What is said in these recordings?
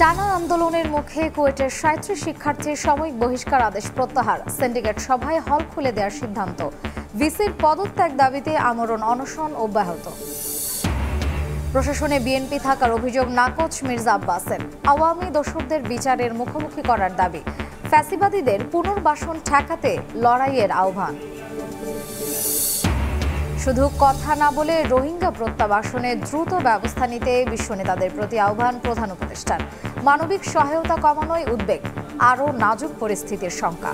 টানা আন্দোলনের মুখে কুয়েটের ৩৭ শিক্ষার্থীর সাময়িক বহিষ্কার আদেশ প্রত্যাহার। সিন্ডিকেট সভায় হল খুলে দেওয়ার সিদ্ধান্ত। ভিসির পদত্যাগ দাবিতে আমরণ অনশন অব্যাহত। প্রশাসনে বিএনপি থাকার অভিযোগ নাকচ মির্জা আব্বাসের। আওয়ামী দোসরদের বিচারের মুখোমুখি করার দাবি। ফ্যাসিবাদীদের পুনর্বাসন ঠেকাতে লড়াইয়ের আহ্বান। শুধু কথা না বলে রোহিঙ্গা প্রত্যাবাসনে দ্রুত ব্যবস্থা নিতে বিশ্ব নেতাদের প্রতি আহ্বান প্রধান উপদেষ্টার। মানবিক সহায়তা কমানোয় উদ্বেগ, আরও নাজুক পরিস্থিতির শঙ্কা।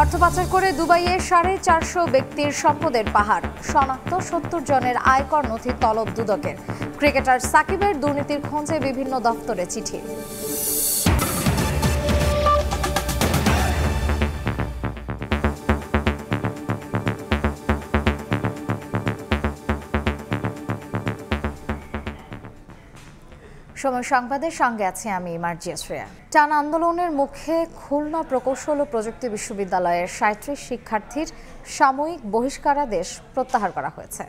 অর্থ পাচার করে দুবাইয়ে ৪৫০ ব্যক্তির সম্পদের পাহাড়। শনাক্ত ৭০ জনের আয়কর নথি তলব দুদকের। ক্রিকেটার সাকিবের দুর্নীতির খোঁজে বিভিন্ন দফতরে চিঠি। সময় সংবাদের সঙ্গে আছি আমি মার্জিয়া শ্রেয়া। টানা আন্দোলনের মুখে খুলনা প্রকৌশল ও প্রযুক্তি বিশ্ববিদ্যালয়ের ৩৭ শিক্ষার্থীর সাময়িক বহিষ্কারাদেশ প্রত্যাহার করা হয়েছে।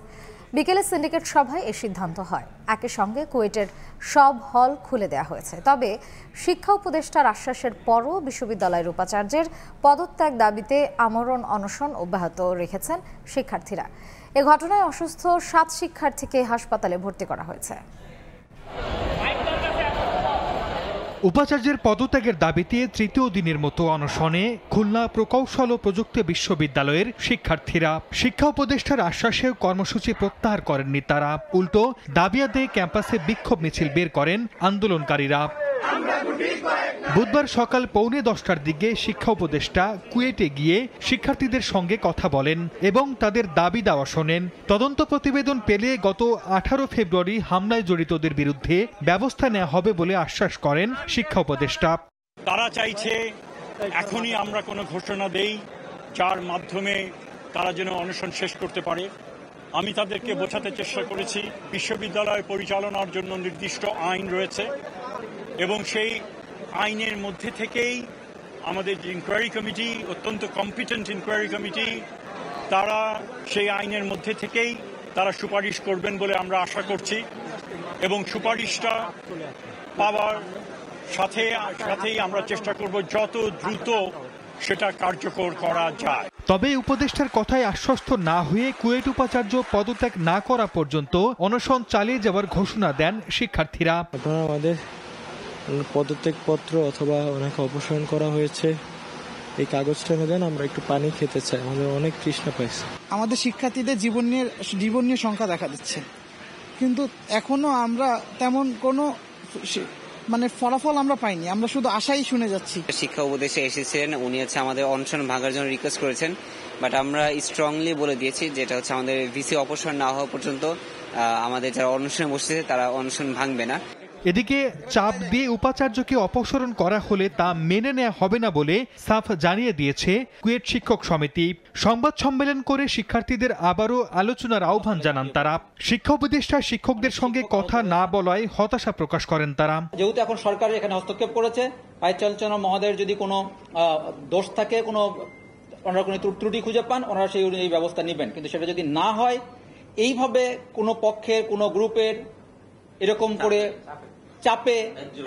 বিকেলে সিন্ডিকেট সভায় এই সিদ্ধান্ত হয়। একই সঙ্গে কুয়েটের সব হল খুলে দেওয়া হয়েছে। তবে শিক্ষা উপদেষ্টার আশ্বাসের পরও বিশ্ববিদ্যালয়ের উপাচার্যের পদত্যাগ দাবিতে আমরণ অনশন অব্যাহত রেখেছেন শিক্ষার্থীরা। এ ঘটনায় অসুস্থ ৭ শিক্ষার্থীকে হাসপাতালে ভর্তি করা হয়েছে। উপাচার্যের পদত্যাগের দাবিতে তৃতীয় দিনের মতো অনশনে খুলনা প্রকৌশল ও প্রযুক্তি বিশ্ববিদ্যালয়ের শিক্ষার্থীরা। শিক্ষা উপদেষ্টার আশ্বাসে কর্মসূচি প্রত্যাহার করেননি তারা, উল্টো দাবি আদায়ে ক্যাম্পাসে বিক্ষোভ মিছিল বের করেন আন্দোলনকারীরা। বুধবার সকাল 9:45টার দিকে শিক্ষা উপদেষ্টা কুয়েটে গিয়ে শিক্ষার্থীদের সঙ্গে কথা বলেন এবং তাদের দাবি দাওয়া শোনেন। তদন্ত প্রতিবেদন পেলে গত 18 ফেব্রুয়ারি হামলায় জড়িতদের বিরুদ্ধে ব্যবস্থা নেওয়া হবে বলে আশ্বাস করেন শিক্ষা উপদেষ্টা। তারা চাইছে এখনই আমরা কোনো ঘোষণা দেই যার মাধ্যমে তারা যেন অনশন শেষ করতে পারে। আমি তাদেরকে বোঝাতে চেষ্টা করেছি বিশ্ববিদ্যালয় পরিচালনার জন্য নির্দিষ্ট আইন রয়েছে এবং সেই আইনের মধ্যে থেকেই আমাদের যে ইনকোয়ারি কমিটি, অত্যন্ত কম্পিটেন্ট ইনকোয়ারি কমিটি, তারা সেই আইনের মধ্যে থেকেই তারা সুপারিশ করবেন বলে আমরা আশা করছি এবং সুপারিশটা পাওয়ার সাথেই আমরা চেষ্টা করব যত দ্রুত সেটা কার্যকর করা যায়। তবে উপদেষ্টার কথায় আশ্বস্ত না হয়ে কুয়েট উপাচার্য পদত্যাগ না করা পর্যন্ত অনশন চালিয়ে যাওয়ার ঘোষণা দেন শিক্ষার্থীরা। আপনারা আমাদের পদত্যাগপত্র অথবা ওনাকে অপসারণ করা হয়েছে এই কাগজটা এনে দেন, আমরা একটু পানি খেতে চাই, আমাদের অনেক তৃষ্ণা পাইছে। আমাদের শিক্ষার্থীদের জীবন নিয়ে শঙ্কা দেখা দিচ্ছে, কিন্তু এখনো আমরা তেমন কোনো ফলাফল আমরা পাইনি। আমরা শুধু আশাই শুনে যাচ্ছি। শিক্ষা উপদেষ্টা এসেছেন, উনি আমাদের অনশন ভাঙার জন্য রিকোয়েস্ট করেছেন, বাট আমরা স্ট্রংলি বলে দিয়েছি যেটা আমাদের ভিসি অপসারণ না হওয়া পর্যন্ত আমাদের যারা অনশনে বসেছে তারা অনশন ভাঙবে না। এদিকে চাপ দিয়ে উপাচার্যকে অপসারণ করা হলে তা মেনে নেওয়া হবে না বলে সাফ জানিয়ে দিয়েছে কুয়েট শিক্ষক সমিতি। সংবাদ সম্মেলন করে শিক্ষার্থীদের আবারও আলোচনার আহ্বান জানান তারা। শিক্ষা উপদেষ্টা শিক্ষকদের সঙ্গে কথা না বলায় হতাশা প্রকাশ করেন তারা। যেহেতু এখন সরকার এখানে হস্তক্ষেপ করেছে, ভাইস চ্যান্সেলর মহোদয়ের যদি কোনো দোষ থাকে, ওনারা কোনো ত্রুটি খুঁজে পান, ওনারা সেই অনুযায়ী ব্যবস্থা নেবেন। কিন্তু সেটা যদি না হয়, এইভাবে কোনো পক্ষের কোনো গ্রুপের এরকম করে চাপে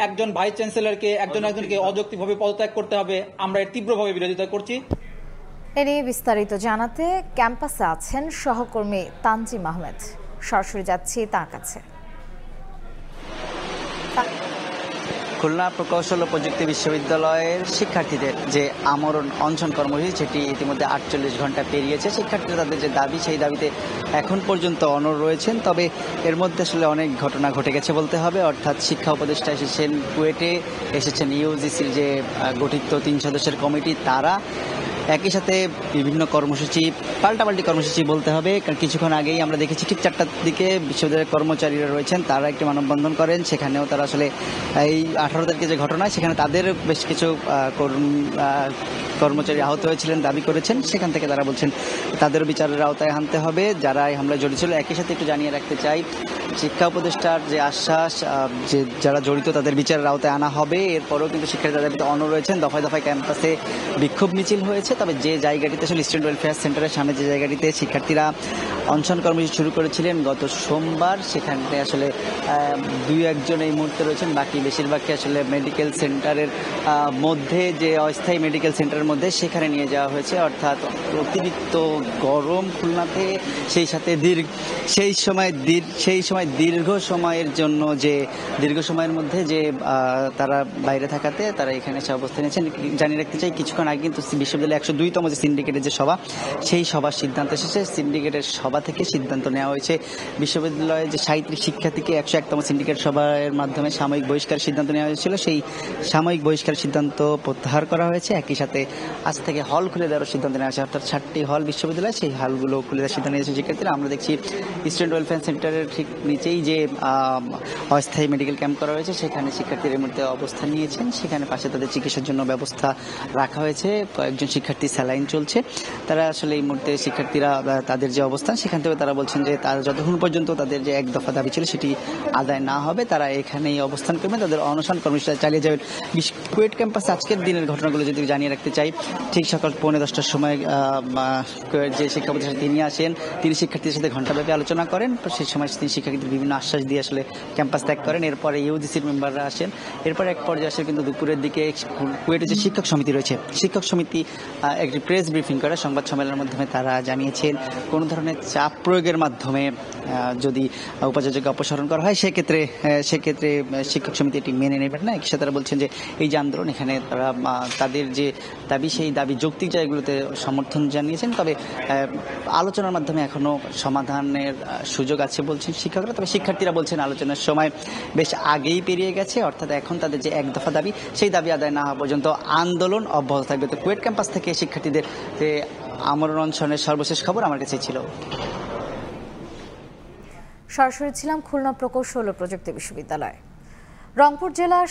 একজন ভাইস চ্যান্সেলরকে একজনকে অযৌক্তিকভাবে পদত্যাগ করতে হবে, আমরা এর তীব্রভাবে বিরোধিতা করছি। এ নিয়ে বিস্তারিত জানাতে ক্যাম্পাসে আছেন সহকর্মী তানজিম আহমেদ। সরাসরি যাচ্ছি তার কাছে। খুলনা প্রকৌশল ও প্রযুক্তি বিশ্ববিদ্যালয়ের শিক্ষার্থীদের যে আমরণ অনশন কর্মসূচি, সেটি ইতিমধ্যে 48 ঘন্টা পেরিয়েছে। শিক্ষার্থীরা তাদের যে দাবি, সেই দাবিতে এখন পর্যন্ত অনড় রয়েছেন। তবে এর মধ্যে আসলে অনেক ঘটনা ঘটে গেছে বলতে হবে। অর্থাৎ শিক্ষা উপদেষ্টা এসেছেন কুয়েটে, এসেছেন ইউজিসির যে গঠিত 3 সদস্যের কমিটি, তারা একই সাথে বিভিন্ন কর্মসূচি, পাল্টাপাল্টি কর্মসূচি বলতে হবে। কারণ কিছুক্ষণ আগেই আমরা দেখেছি ঠিক 4টার দিকে বিশ্ববিদ্যালয়ের কর্মচারীরা রয়েছেন, তারা একটি মানববন্ধন করেন। সেখানেও তারা আসলে এই 18 তারিখে যে ঘটনা, সেখানে তাদের বেশ কিছু কর্মচারী আহত হয়েছিলেন, দাবি করেছেন। সেখান থেকে তারা বলছেন তাদেরও বিচারের আওতায় আনতে হবে যারা এই হামলায় জড়িত ছিল। একই সাথে একটু জানিয়ে রাখতে চাই, শিক্ষা উপদেষ্টার যে আশ্বাস যে যারা জড়িত তাদের বিচারের আওতায় আনা হবে, এরপরেও কিন্তু শিক্ষার্থীরা দাবিতে অনড় রয়েছেন। দফায় দফায় ক্যাম্পাসে বিক্ষোভ মিছিল হয়েছে। তবে যে জায়গাটিতে আসলে স্টুডেন্ট ওয়েলফেয়ার সেন্টারের সামনে যে জায়গাটিতে শিক্ষার্থীরা অনশন কর্মসূচি শুরু করেছিলেন গত সোমবার, সেখানে আসলে 2-1 জন এই মুহূর্তে রয়েছেন, বাকি বেশিরভাগকে আসলে মেডিকেল সেন্টারের মধ্যে, যে অস্থায়ী মেডিকেল সেন্টারের মধ্যে সেখানে নিয়ে যাওয়া হয়েছে। অর্থাৎ অতিরিক্ত গরম খুলনাতে, সেই সাথে সেই সময় দীর্ঘ সময়ের মধ্যে যে তারা বাইরে থাকাতে তারা এখানে এসে অবস্থান নিয়েছেন। জানিয়ে রাখতে চাই, কিছুক্ষণ আগে কিন্তু বিশ্ববিদ্যালয়ের 102তম যে সিন্ডিকেটের যে সভা, সেই সভার সিদ্ধান্ত এসেছে। সিন্ডিকেটের সভা থেকে সিদ্ধান্ত নেওয়া হয়েছে বিশ্ববিদ্যালয়ের যে 37 শিক্ষার্থীকে 101তম সিন্ডিকেট সভার মাধ্যমে সাময়িক বহিষ্কারের সিদ্ধান্ত নেওয়া হয়েছিল, সেই সাময়িক বহিষ্কারের সিদ্ধান্ত প্রত্যাহার করা হয়েছে। একই সাথে আজ থেকে হল খুলে দেওয়ার সিদ্ধান্ত নেওয়া হয়েছে, অর্থাৎ 7টি হল বিশ্ববিদ্যালয়, সেই হলগুলো খুলে দেওয়ার সিদ্ধান্ত নিয়েছে শিক্ষার্থীরা। আমরা দেখছি স্টুডেন্ট ওয়েলফেয়ার সেন্টারের ঠিক নিচেই যে অস্থায়ী মেডিকেল ক্যাম্প করা হয়েছে, সেখানে শিক্ষার্থীরা এর মধ্যে অবস্থান নিয়েছেন। সেখানে পাশে তাদের চিকিৎসার জন্য ব্যবস্থা রাখা হয়েছে। কয়েকজন শিক্ষার্থী স্যালাইন চলছে। তারা আসলে এই মুহূর্তে শিক্ষার্থীরা তাদের যে অবস্থান, সেখান থেকে তারা বলছেন যে তারা যতক্ষণ পর্যন্ত তাদের যে 1 দফা দাবি ছিল সেটি আদায় না হবে, তারা এখানেই অবস্থান করবেন, তাদের অনশন কর্মসূচি চালিয়ে যাবেন। কুয়েট ক্যাম্পাসে আজকের দিনের ঘটনাগুলো যদি জানিয়ে রাখতে চাই, ঠিক সকাল 9:45টার সময় যে শিক্ষা প্রতিষ্ঠানে তিনি আসেন, তিনি শিক্ষার্থীদের সাথে ঘণ্টাব্যাপী আলোচনা করেন। সেই সময় তিনি শিক্ষার্থীদের বিভিন্ন আশ্বাস দিয়ে আসলে ক্যাম্পাস ত্যাগ করেন। এরপরে ইউজিসির মেম্বাররা আসেন। এরপরে এক পর্যায়ে আসে কিন্তু দুপুরের দিকে কুয়েটের যে শিক্ষক সমিতি রয়েছে, শিক্ষক সমিতি একটি প্রেস ব্রিফিং করে সংবাদ সম্মেলনের মাধ্যমে তারা জানিয়েছেন কোনো ধরনের চাপ প্রয়োগের মাধ্যমে যদি উপাচার্যকে অপসারণ করা হয়, সেক্ষেত্রে শিক্ষক সমিতি এটি মেনে নেবেন না। একই সাথে তারা বলছেন যে এই যে আন্দোলন, এখানে তারা তাদের যে দাবি, সেই দাবি যৌক্তিক জায়গাগুলোতে সমর্থন জানিয়েছেন, তবে আলোচনার মাধ্যমে এখনো সমাধানের সুযোগ আছে বলছেন শিক্ষকরা। তবে শিক্ষার্থীরা বলছেন আলোচনার সময় বেশ আগেই পেরিয়ে গেছে, অর্থাৎ এখন তাদের যে 1 দফা দাবি, সেই দাবি আদায় না হওয়া পর্যন্ত আন্দোলন অব্যাহত থাকবে। তো কুয়েট ক্যাম্পাস থেকে শিক্ষার্থীদের যে আমরণ অনশনের সর্বশেষ খবর আমার কাছে ছিল। সরাসরি ছিলাম খুলনা প্রকৌশল ও প্রযুক্তি বিশ্ববিদ্যালয়। রংপুর জেলার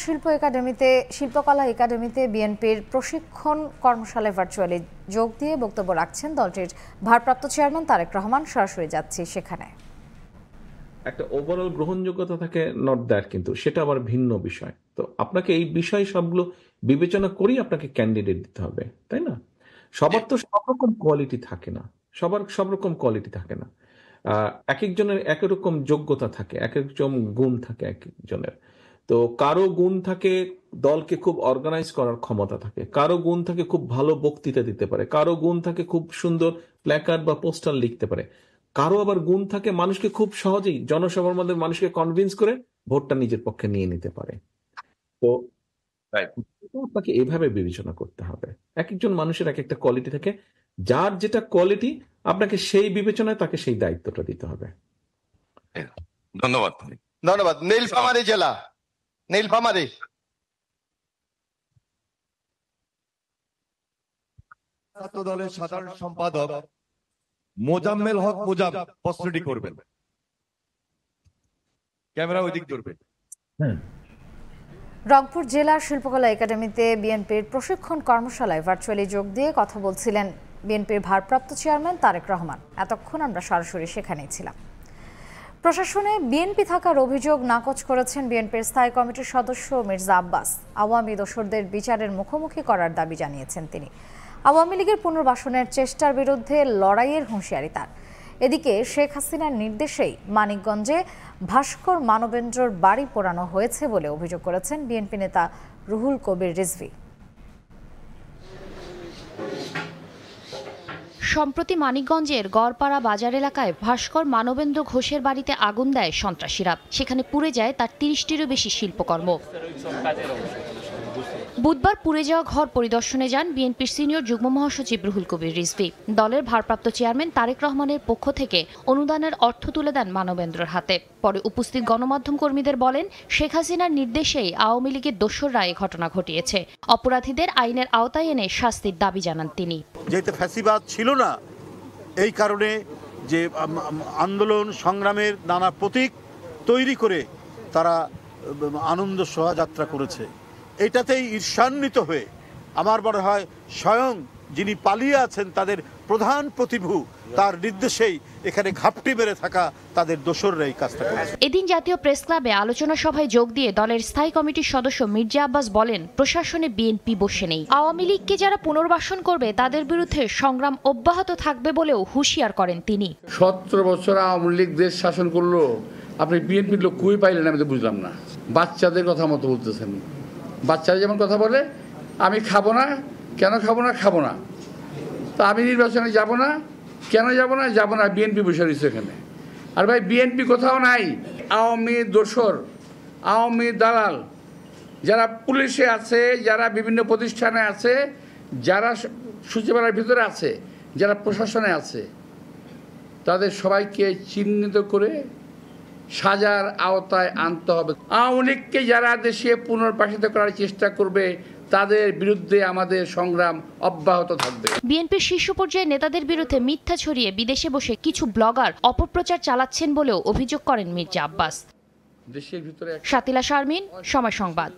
শিল্পকলা একাডেমিতে বিএনপির প্রশিক্ষণ কর্মশালায় ভার্চুয়ালি যোগ দিয়ে বক্তব্য রাখছেন দলটির ভারপ্রাপ্ত চেয়ারম্যান তারেক রহমান। সরাসরি যাচ্ছি সেখানে। একটা ওভারঅল গ্রহণযোগ্যতা থাকে নট দ্যাট, কিন্তু সেটা আবার ভিন্ন বিষয়। তো আপনাকে এই বিষয় সবগুলো বিবেচনা করেই আপনাকে ক্যান্ডিডেট দিতে হবে, তাই না? সবার তো সব রকম কোয়ালিটি থাকে না, সব রকম কোয়ালিটি থাকে না। এক একজনের এক রকম যোগ্যতা থাকে, এক একজন গুণ থাকে এক একজনের। তো কারো গুণ থাকে দলকে খুব অর্গানাইজ করার ক্ষমতা থাকে, কারো গুণ থাকে খুব ভালো বক্তৃতা দিতে পারে, কারো গুণ থাকে খুব সুন্দর প্ল্যাকার্ড বা পোস্টার লিখতে পারে, কারো আবার গুণ থাকে মানুষকে খুব সহজেই জনসভার মধ্যে মানুষকে কনভিন্স করে ভোটটা নিজের পক্ষে নিয়ে নিতে পারে। তো আপনাকে এভাবে বিবেচনা করতে হবে। এক একজন মানুষের এক একটা কোয়ালিটি থাকে, যার যেটা কোয়ালিটি আপনাকে সেই বিবেচনায় তাকে সেই দায়িত্বটা দিতে হবে। ধন্যবাদ। নীলফামারী জেলা, নীলফামারী ছাত্র দলের সাধারণ সম্পাদক মোজাম্মেল হক মোজাম প্রশ্নটি করবেন। ক্যামেরা ওইদিক ধরবেন। রংপুর জেলার শিল্পকলা একাডেমিতে বিএনপির প্রশিক্ষণ কর্মশালায় ভার্চুয়ালি যোগ দিয়ে কথা বলছিলেন বিএনপির ভারপ্রাপ্ত চেয়ারম্যান তারেক রহমান। এতক্ষণ আমরা সরাসরি সেখানেই ছিলাম। প্রশাসনে বিএনপি থাকার অভিযোগ নাকচ করেছেন বিএনপির স্থায়ী কমিটির সদস্য মির্জা আব্বাস। আওয়ামী দোসরদের বিচারের মুখোমুখি করার দাবি জানিয়েছেন তিনি। আওয়ামী লীগের পুনর্বাসনের চেষ্টার বিরুদ্ধে লড়াইয়ের হুঁশিয়ারি তার। এদিকে শেখ হাসিনার নির্দেশেই মানিকগঞ্জে ভাস্কর মানবেন্দ্রর বাড়ি পোড়ানো হয়েছে বলে অভিযোগ করেছেন বিএনপি নেতা রুহুল কবির রিজভী। সম্প্রতি মানিকগঞ্জের গড়পাড়া বাজার এলাকায় ভাস্কর মানবেন্দ্র ঘোষের বাড়িতে আগুন দেয় সন্ত্রাসীরা। সেখানে পুড়ে যায় তার 30টিরও বেশি শিল্পকর্ম। বুধবার পুড়ে যাওয়া ঘর পরিদর্শনে যান বিএনপির সিনিয়র যুগ্ম মহাসচিব রুহুল কবির রিজভী। দলের ভারপ্রাপ্ত চেয়ারম্যান তারেক রহমানের পক্ষ থেকে অনুদানের অর্থ তুলে দেন মানবেন্দ্রর হাতে। পরে উপস্থিত গণমাধ্যম কর্মীদের বলেন, শেখ হাসিনার নির্দেশেই আওয়ামী লীগের দোসররা এই ঘটনা ঘটিয়েছে। অপরাধীদের আইনের আওতায় এনে শাস্তির দাবি জানান তিনি। যেহেতু ফ্যাসিবাদ ছিল না, এই কারণে যে আন্দোলন সংগ্রামের নানা প্রতীক তৈরি করে তারা আনন্দ শোভাযাত্রা করেছে, এটাতেই ঈর্ষান্বিত হয়ে আমার মনে হয় স্বয়ং যিনি পালিয়ে আছেন তাদের প্রধান প্রতিভু, তার নির্দেশেই এখানে ঘাপটি মেরে থাকা তাদের দোসররা এই কাজটা করেছে। এদিন জাতীয় প্রেস ক্লাবে আলোচনা সভায় যোগ দিয়ে দলের স্থায়ী কমিটির সদস্য মির্জা আব্বাস বলেন, প্রশাসনে বিএনপি বসে নেই। আওয়ামী লীগকে যারা পুনর্বাসন করবে তাদের বিরুদ্ধে সংগ্রাম অব্যাহত থাকবে বলেও হুঁশিয়ার করেন তিনি। 17 বছর আওয়ামী লীগ দেশ শাসন করলো, আপনি বিএনপির লোক কই পাইলেন আমি তো বুঝলাম না। বাচ্চাদের কথা মতো বলতেছেন। বাচ্চারা যেমন কথা বলে, আমি খাবো না, কেন খাবো না, খাবো না, তা আমি নির্বাচনে যাব না, কেন যাব না, যাব না, বিএনপি বসে রয়েছে এখানে। আর ভাই বিএনপি কোথাও নাই। আওয়ামী দোসর, আওয়ামী দালাল যারা পুলিশে আছে, যারা বিভিন্ন প্রতিষ্ঠানে আছে, যারা সচিবালয়ের ভিতরে আছে, যারা প্রশাসনে আছে, তাদের সবাইকে চিহ্নিত করে সাজার আওতায় আনতে হবে। আওয়ামী লীগকে যারা দেশে পুনর্বাসিত করার চেষ্টা করবে তাদের বিরুদ্ধে আমাদের সংগ্রাম অব্যাহত থাকবে। বিএনপির শীর্ষ পর্যায়ে নেতাদের বিরুদ্ধে মিথ্যা ছড়িয়ে বিদেশে বসে কিছু ব্লগার অপপ্রচার চালাচ্ছেন বলেও অভিযোগ করেন মির্জা আব্বাস। দেশের ভিতরে শাতিলা শারমিন, সময় সংবাদ।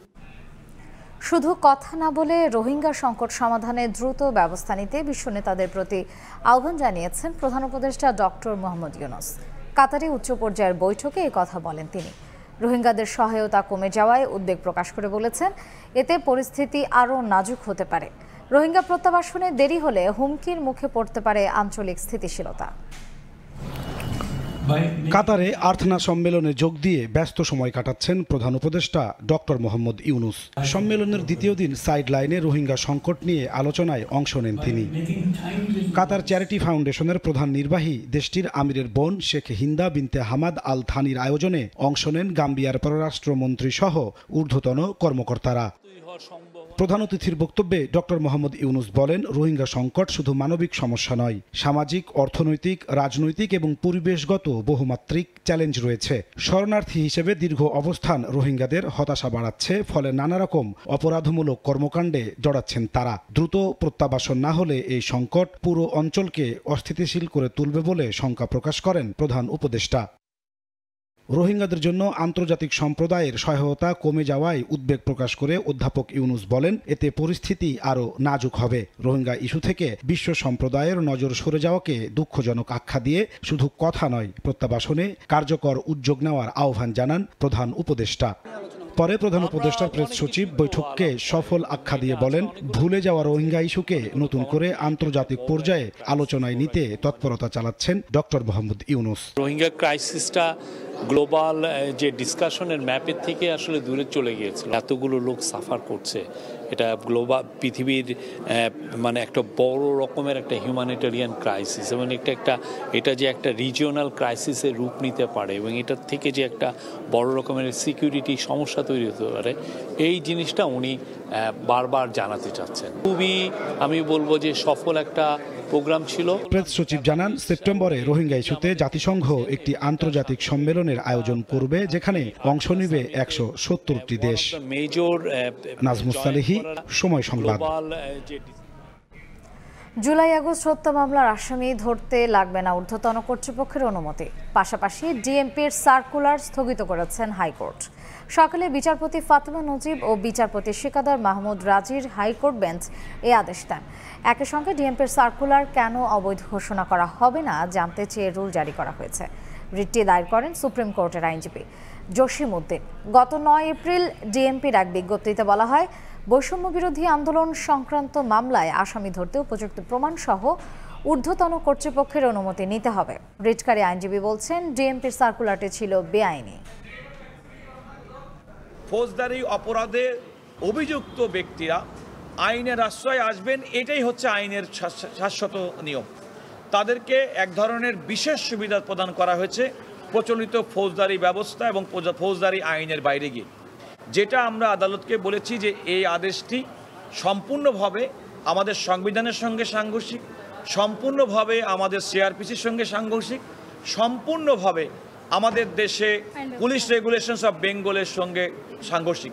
শুধু কথা না বলে রোহিঙ্গা সংকট সমাধানে দ্রুত ব্যবস্থা নিতে বিশ্ব নেতাদের প্রতি আহ্বান জানিয়েছেন প্রধান উপদেষ্টা ডক্টর মোহাম্মদ ইউনূস। কাতারে উচ্চ পর্যায়ের বৈঠকে এই কথা বলেন তিনি। রোহিঙ্গাদের সহায়তা কমে যাওয়ায় উদ্বেগ প্রকাশ করে বলেছেন, এতে পরিস্থিতি আরও নাজুক হতে পারে। রোহিঙ্গা প্রত্যাবাসনে দেরি হলে হুমকির মুখে পড়তে পারে আঞ্চলিক স্থিতিশীলতা। কাতারে আর্থনা সম্মেলনে যোগ দিয়ে ব্যস্ত সময় কাটাচ্ছেন প্রধান উপদেষ্টা ডক্টর মোহাম্মদ ইউনূস। সম্মেলনের দ্বিতীয় দিন সাইড লাইনে রোহিঙ্গা সংকট নিয়ে আলোচনায় অংশ নেন তিনি। কাতার চ্যারিটি ফাউন্ডেশনের প্রধান নির্বাহী দেশটির আমিরের বোন শেখ হিন্দা বিনতে হামাদ আল থানির আয়োজনে অংশ নেন গাম্বিয়ার পররাষ্ট্রমন্ত্রী সহ ঊর্ধ্বতন কর্মকর্তারা। প্রধান অতিথির বক্তব্যে ডক্টর মোহাম্মদ ইউনূস বলেন, রোহিঙ্গা সংকট শুধু মানবিক সমস্যা নয়, সামাজিক, অর্থনৈতিক, রাজনৈতিক এবং পরিবেশগত বহুমাত্রিক চ্যালেঞ্জ রয়েছে। শরণার্থী হিসেবে দীর্ঘ অবস্থান রোহিঙ্গাদের হতাশা বাড়াচ্ছে, ফলে নানা রকম অপরাধমূলক কর্মকাণ্ডে জড়াচ্ছেন তারা। দ্রুত প্রত্যাবাসন না হলে এই সংকট পুরো অঞ্চলকে অস্থিতিশীল করে তুলবে বলে শঙ্কা প্রকাশ করেন প্রধান উপদেষ্টা। রোহিঙ্গাদের জন্য আন্তর্জাতিক সম্প্রদায়ের সহায়তা কমে যাওয়ায় উদ্বেগ প্রকাশ করে অধ্যাপক ইউনূস বলেন, এতে পরিস্থিতি আরও নাজুক হবে। রোহিঙ্গা ইস্যু থেকে বিশ্ব সম্প্রদায়ের নজর সরে যাওয়াকে দুঃখজনক আখ্যা দিয়ে শুধু কথা নয়, প্রত্যাবাসনে কার্যকর উদ্যোগ নেওয়ার আহ্বান জানান প্রধান উপদেষ্টা। পরে প্রধান উপদেষ্টার প্রেস সচিব বৈঠককে সফল আখ্যা দিয়ে বলেন, ভুলে যাওয়া রোহিঙ্গা ইস্যুকে নতুন করে আন্তর্জাতিক পর্যায়ে আলোচনায় নিতে তৎপরতা চালাচ্ছেন ডক্টর মোহাম্মদ ইউনূস। রোহিঙ্গা ক্রাইসিসটা গ্লোবাল যে ডিসকাশনের ম্যাপের থেকে আসলে দূরে চলে গিয়েছে। এতগুলো লোক সাফার করছে, এটা গ্লোবাল পৃথিবীর মানে একটা বড় রকমের একটা হিউম্যানিটেরিয়ান ক্রাইসিস, এবং এটা যে একটা রিজিওনাল ক্রাইসিসের রূপ নিতে পারে এবং এটার থেকে যে একটা বড় রকমের সিকিউরিটি সমস্যা তৈরি হতে পারে, এই জিনিসটা উনি বারবার জানাতে চাচ্ছেন। খুবই আমি বলবো যে সফল একটা প্রোগ্রাম ছিল। প্রেস সচিব জানান, সেপ্টেম্বরে রোহিঙ্গা ইস্যুতে জাতিসংঘ একটি আন্তর্জাতিক সম্মেলনের আয়োজন করবে, যেখানে অংশ নেবে 170টি দেশ। নাজমুস সালেহী, সময় সংবাদ। জুলাই আগস্ট হত্যা মামলার আসামি ধরতে লাগবে না ঊর্ধ্বতন কর্তৃপক্ষের অনুমতি। পাশাপাশি ডিএমপির সার্কুলার স্থগিত করেছেন হাইকোর্ট। সকালে বিচারপতি ফাতেমা নজিব ও বিচারপতি শিকাদার মাহমুদ রাজির হাইকোর্ট বেঞ্চ এই আদেশ দেন। একই সঙ্গে ডিএমপির সার্কুলার কেন অবৈধ ঘোষণা করা হবে না জানতে চেয়ে রুল জারি করা হয়েছে। রিটটি দায়ের করেন সুপ্রিম কোর্টের আইনজীবী জসিম উদ্দিন। গত 9 এপ্রিল ডিএমপির এক বিজ্ঞপ্তিতে বলা হয়, বৈষম্য বিরোধী আন্দোলন সংক্রান্ত মামলায় আসামি ধরতে উপযুক্ত প্রমাণ সহ ঊর্ধ্বতন কর্তৃপক্ষের অনুমতি নিতে হবে। রিটকারী আইনজীবী বলছেন, ডিএমপির সার্কুলারটি ছিল বেআইনি। ফৌজদারি অপরাধে অভিযুক্ত ব্যক্তিরা আইনের আশ্রয় আসবেন, এটাই হচ্ছে আইনের শাশ্বত নিয়ম। তাদেরকে এক ধরনের বিশেষ সুবিধা প্রদান করা হয়েছে প্রচলিত ফৌজদারি ব্যবস্থা এবং ফৌজদারি আইনের বাইরে গিয়ে। যেটা আমরা আদালতকে বলেছি যে এই আদেশটি সম্পূর্ণভাবে আমাদের সংবিধানের সঙ্গে সাংঘর্ষিক, সম্পূর্ণভাবে আমাদের সিআরপিসির সঙ্গে সাংঘর্ষিক, সম্পূর্ণভাবে আমাদের দেশে পুলিশ রেগুলেশনস অফ বেঙ্গলের সঙ্গে সাংঘর্ষিক।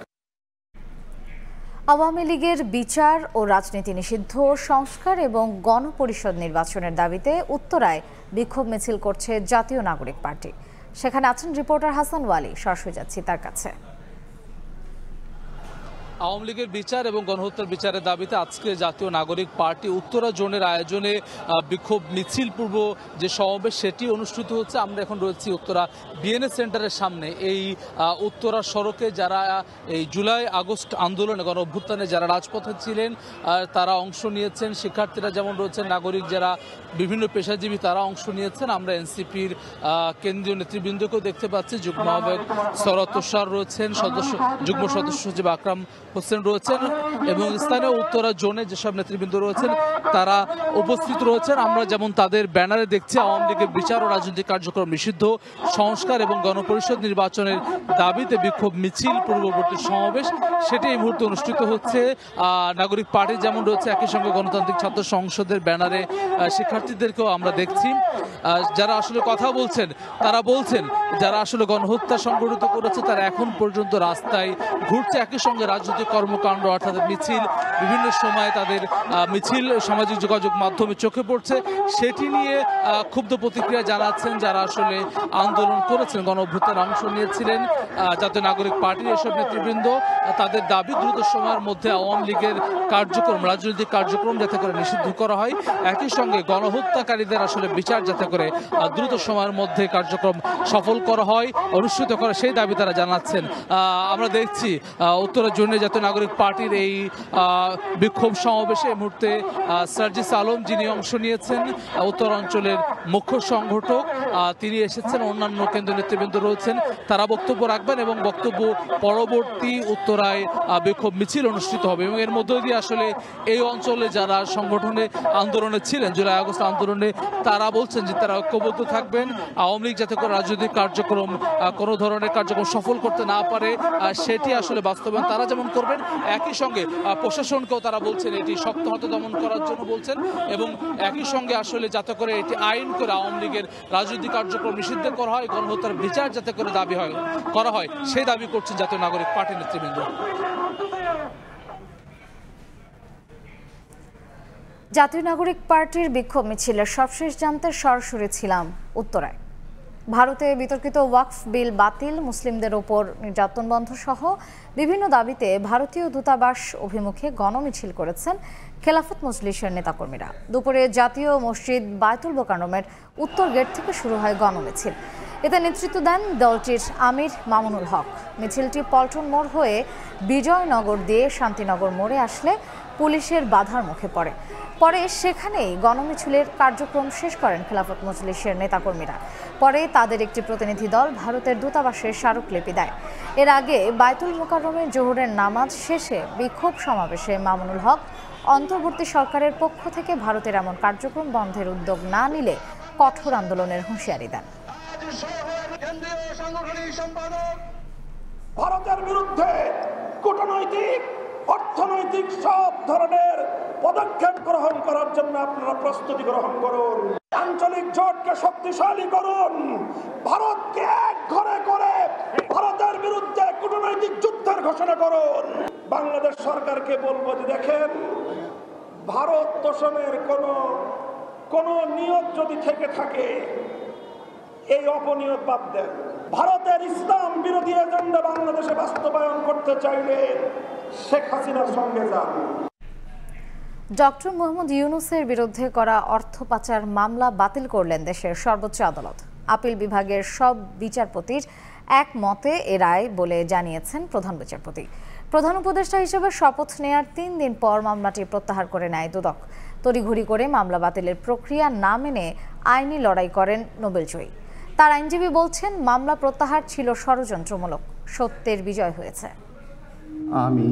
আওয়ামী লীগের বিচার ও রাজনীতি নিষিদ্ধ, সংস্কার এবং গণপরিষদ নির্বাচনের দাবিতে উত্তরায় বিক্ষোভ মিছিল করছে জাতীয় নাগরিক পার্টি। সেখানে আছেন রিপোর্টার হাসান ওয়ালি, সরাসরি যাচ্ছি তার কাছে। আওয়ামী লীগের বিচার এবং গণহত্যার বিচারের দাবিতে আজকে জাতীয় নাগরিক পার্টি উত্তরা জোনের আয়োজনে বিক্ষোভ মিছিল পূর্ব যে সমাবেশ সেটি অনুষ্ঠিত হচ্ছে। আমরা এখন রয়েছি উত্তরা বিএনএ সেন্টারের সামনে। এই উত্তরা সড়কে যারা এই জুলাই আগস্ট আন্দোলনে গণ অভ্যুত্থানে যারা রাজপথে ছিলেন তারা অংশ নিয়েছেন, শিক্ষার্থীরা যেমন রয়েছেন, নাগরিক যারা বিভিন্ন পেশাজীবী তারা অংশ নিয়েছেন। আমরা এনসিপির কেন্দ্রীয় নেতৃবৃন্দকেও দেখতে পাচ্ছি, যুগ্ম আহ্বায়ক সরত তুষার রয়েছেন, যুগ্ম সদস্য সচিব আকরাম হোসেন রয়েছেন এবং স্থানীয় উত্তরা জোনে যেসব নেতৃবৃন্দ রয়েছেন তারা উপস্থিত রয়েছেন। আমরা যেমন তাদের ব্যানারে দেখছি আওয়ামী লীগের বিচার ও রাজনৈতিক কার্যক্রম নিষিদ্ধ, সংস্কার এবং গণপরিষদ নির্বাচনের দাবিতে বিক্ষোভ মিছিল পূর্ববর্তী সমাবেশ সেটি এই মুহূর্তে অনুষ্ঠিত হচ্ছে। নাগরিক পার্টি যেমন রয়েছে, একই সঙ্গে গণতান্ত্রিক ছাত্র সংসদের ব্যানারে শিক্ষার্থীদেরকেও আমরা দেখছি। যারা আসলে কথা বলছেন তারা বলছেন যারা আসলে গণহত্যা সংগঠিত করেছে তারা এখন পর্যন্ত রাস্তায় ঘুরছে। একই সঙ্গে রাজনৈতিক কর্মকাণ্ড অর্থাৎ মিছিল, বিভিন্ন সময় তাদের মিছিল সামাজিক যোগাযোগ মাধ্যমে চোখে পড়ছে, সেটি নিয়ে ক্ষুব্ধ প্রতিক্রিয়া জানাচ্ছেন যারা আসলে আন্দোলন করেছেন, গণ অভ্যুত্থানে অংশ নিয়েছিলেন জাতীয় নাগরিক পার্টির এসব নেতৃবৃন্দ। তাদের দাবি দ্রুত সময়ের মধ্যে আওয়ামী লীগের কার্যক্রম, রাজনৈতিক কার্যক্রম যাতে করে নিষিদ্ধ করা হয়, একই সঙ্গে গণহত্যাকারীদের আসলে বিচার যাতে করে দ্রুত সময়ের মধ্যে কার্যক্রম সফল করা হয়, অনুষ্ঠিত করা, সেই দাবি তারা জানাচ্ছেন। আমরা দেখছি উত্তরা জোনে জাতীয় নাগরিক পার্টির এই বিক্ষোভ সমাবেশে এই মুহূর্তে সার্জিস আলম যিনি অংশ নিয়েছেন, উত্তর অঞ্চলের মুখ্য সংগঠক, তিনি এসেছেন। অন্যান্য কেন্দ্রীয় নেতৃবৃন্দ রয়েছেন, তারা বক্তব্য রাখবেন এবং বক্তব্য পরবর্তী উত্তরায় বিক্ষোভ মিছিল অনুষ্ঠিত হবে। এবং এর মধ্য দিয়ে আসলে এই অঞ্চলে যারা সংগঠনে আন্দোলনে ছিলেন, জুলাই আগস্ট আন্দোলনে, তারা বলছেন যে তারা ঐক্যবদ্ধ থাকবেন, আওয়ামী লীগ যাতে করে রাজনৈতিক কার্যক্রম কোনো ধরনের কার্যক্রম সফল করতে না পারে সেটি আসলে বাস্তবায়ন তারা যেমন করবেন, একই সঙ্গে প্রশাসনকেও তারা বলছেন এটি শক্ত হাতে দমন করার জন্য বলছেন এবং একই সঙ্গে আসলে যাতে করে এটি আইন করে আওয়ামী লীগের রাজনৈতিক কার্যক্রম নিষিদ্ধ করা হয়, গণহত্যার বিচার যাতে করে দাবি করা হয় সেই দাবি করছেন জাতীয় নাগরিক পার্টির নেতৃবৃন্দ। জাতীয় নাগরিক পার্টির বিক্ষোভ মিছিলের সবশেষ জানতে সরাসরি ছিলাম উত্তরায়। ভারতে বিতর্কিত ওয়াকফ বিল বাতিল, মুসলিমদের ওপর নির্যাতন বন্ধ সহ বিভিন্ন দাবিতে ভারতীয় দূতাবাস অভিমুখে গণমিছিল করেছেন খেলাফত মজলিসের নেতাকর্মীরা। দুপুরে জাতীয় মসজিদ বায়তুল মোকাররমের উত্তর গেট থেকে শুরু হয় গণমিছিল। এতে নেতৃত্ব দেন দলটির আমির মামুনুল হক। মিছিলটি পল্টন মোড় হয়ে বিজয়নগর দিয়ে শান্তিনগর মোড়ে আসলে পুলিশের বাধার মুখে পড়ে। পরে সেখানেই গণমিছিলের কার্যক্রম শেষ করেন খেলাফত মজলিসের নেতাকর্মীরা। পরে তাদের একটি প্রতিনিধি দল ভারতের দূতাবাসে স্মারকলিপি দেয়। এর আগে বায়তুল মোকাররমে জোহরের নামাজ শেষে বিক্ষোভ সমাবেশে মামুনুল হক অন্তর্বর্তী সরকারের পক্ষ থেকে ভারতের এমন কার্যক্রম বন্ধের উদ্যোগ না নিলে কঠোর আন্দোলনের হুঁশিয়ারি দেন। ভারতের বিরুদ্ধে কূটনৈতিক, অর্থনৈতিক সব ধরনের পদক্ষেপ গ্রহণ করার জন্য আপনারা প্রস্তুতি গ্রহণ করুন। আঞ্চলিক জোটকে শক্তিশালী করুন। ভারতকে এক ঘরে করে ভারতের বিরুদ্ধে কূটনৈতিক যুদ্ধের ঘোষণা করুন। বাংলাদেশ সরকারকে বলবো যে দেখেন, ভারত তোষণের কোন নিয়ত যদি থেকে থাকে এই অপনিয়ত বাদ দেন। ভারতের ইসলাম বিরোধী এজেন্ডা বাংলাদেশে বাস্তবায়ন করতে চাইলে শেখ হাসিনার সঙ্গে যান। ডক্টর মোহাম্মদ ইউনূসের বিরুদ্ধে করা অর্থ পাচার মামলা বাতিল করলেন দেশের সর্বোচ্চ আদালত। আপিল বিভাগের সব বিচারপতির একমতে এ রায় বলে জানিয়েছেন প্রধান বিচারপতি। প্রধান উপদেষ্টা হিসেবে শপথ নেয়ার 3 দিন পর মামলাটি প্রত্যাহার করে নেয় দুদক। তড়িঘড়ি করে মামলা বাতিলের প্রক্রিয়া না মেনে আইনি লড়াই করেন নোবেলজয়ী। তার আইনজীবী বলছেন মামলা প্রত্যাহার ছিল ষড়যন্ত্রমূলক, সত্যের বিজয় হয়েছে। আমি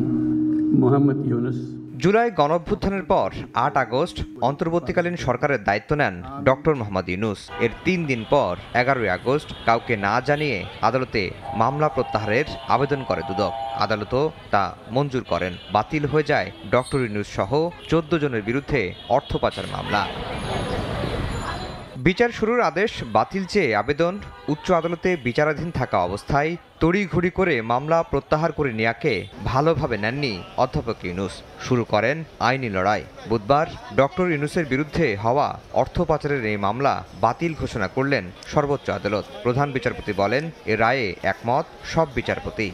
মোহাম্মদ ইউনূস। জুলাই গণঅভ্যুত্থানের পর 8 আগস্ট অন্তর্বর্তীকালীন সরকারের দায়িত্ব নেন ডক্টর মোহাম্মদ ইউনূস। এর 3 দিন পর 11 আগস্ট কাউকে না জানিয়ে আদালতে মামলা প্রত্যাহারের আবেদন করে দুদক। আদালতও তা মঞ্জুর করেন। বাতিল হয়ে যায় ডক্টর ইউনূস সহ 14 জনের বিরুদ্ধে অর্থ পাচার মামলা। বিচার শুরুর আদেশ বাতিল চেয়ে আবেদন উচ্চ আদালতে বিচারাধীন থাকা অবস্থায় তড়িঘড়ি করে মামলা প্রত্যাহার করে নেয়াকে ভালোভাবে নেননি অধ্যাপক ইউনূস। শুরু করেন আইনি লড়াই। বুধবার ডক্টর ইউনূসের বিরুদ্ধে হওয়া অর্থ পাচারের এই মামলা বাতিল ঘোষণা করলেন সর্বোচ্চ আদালত। প্রধান বিচারপতি বলেন, এ রায়ে একমত সব বিচারপতি।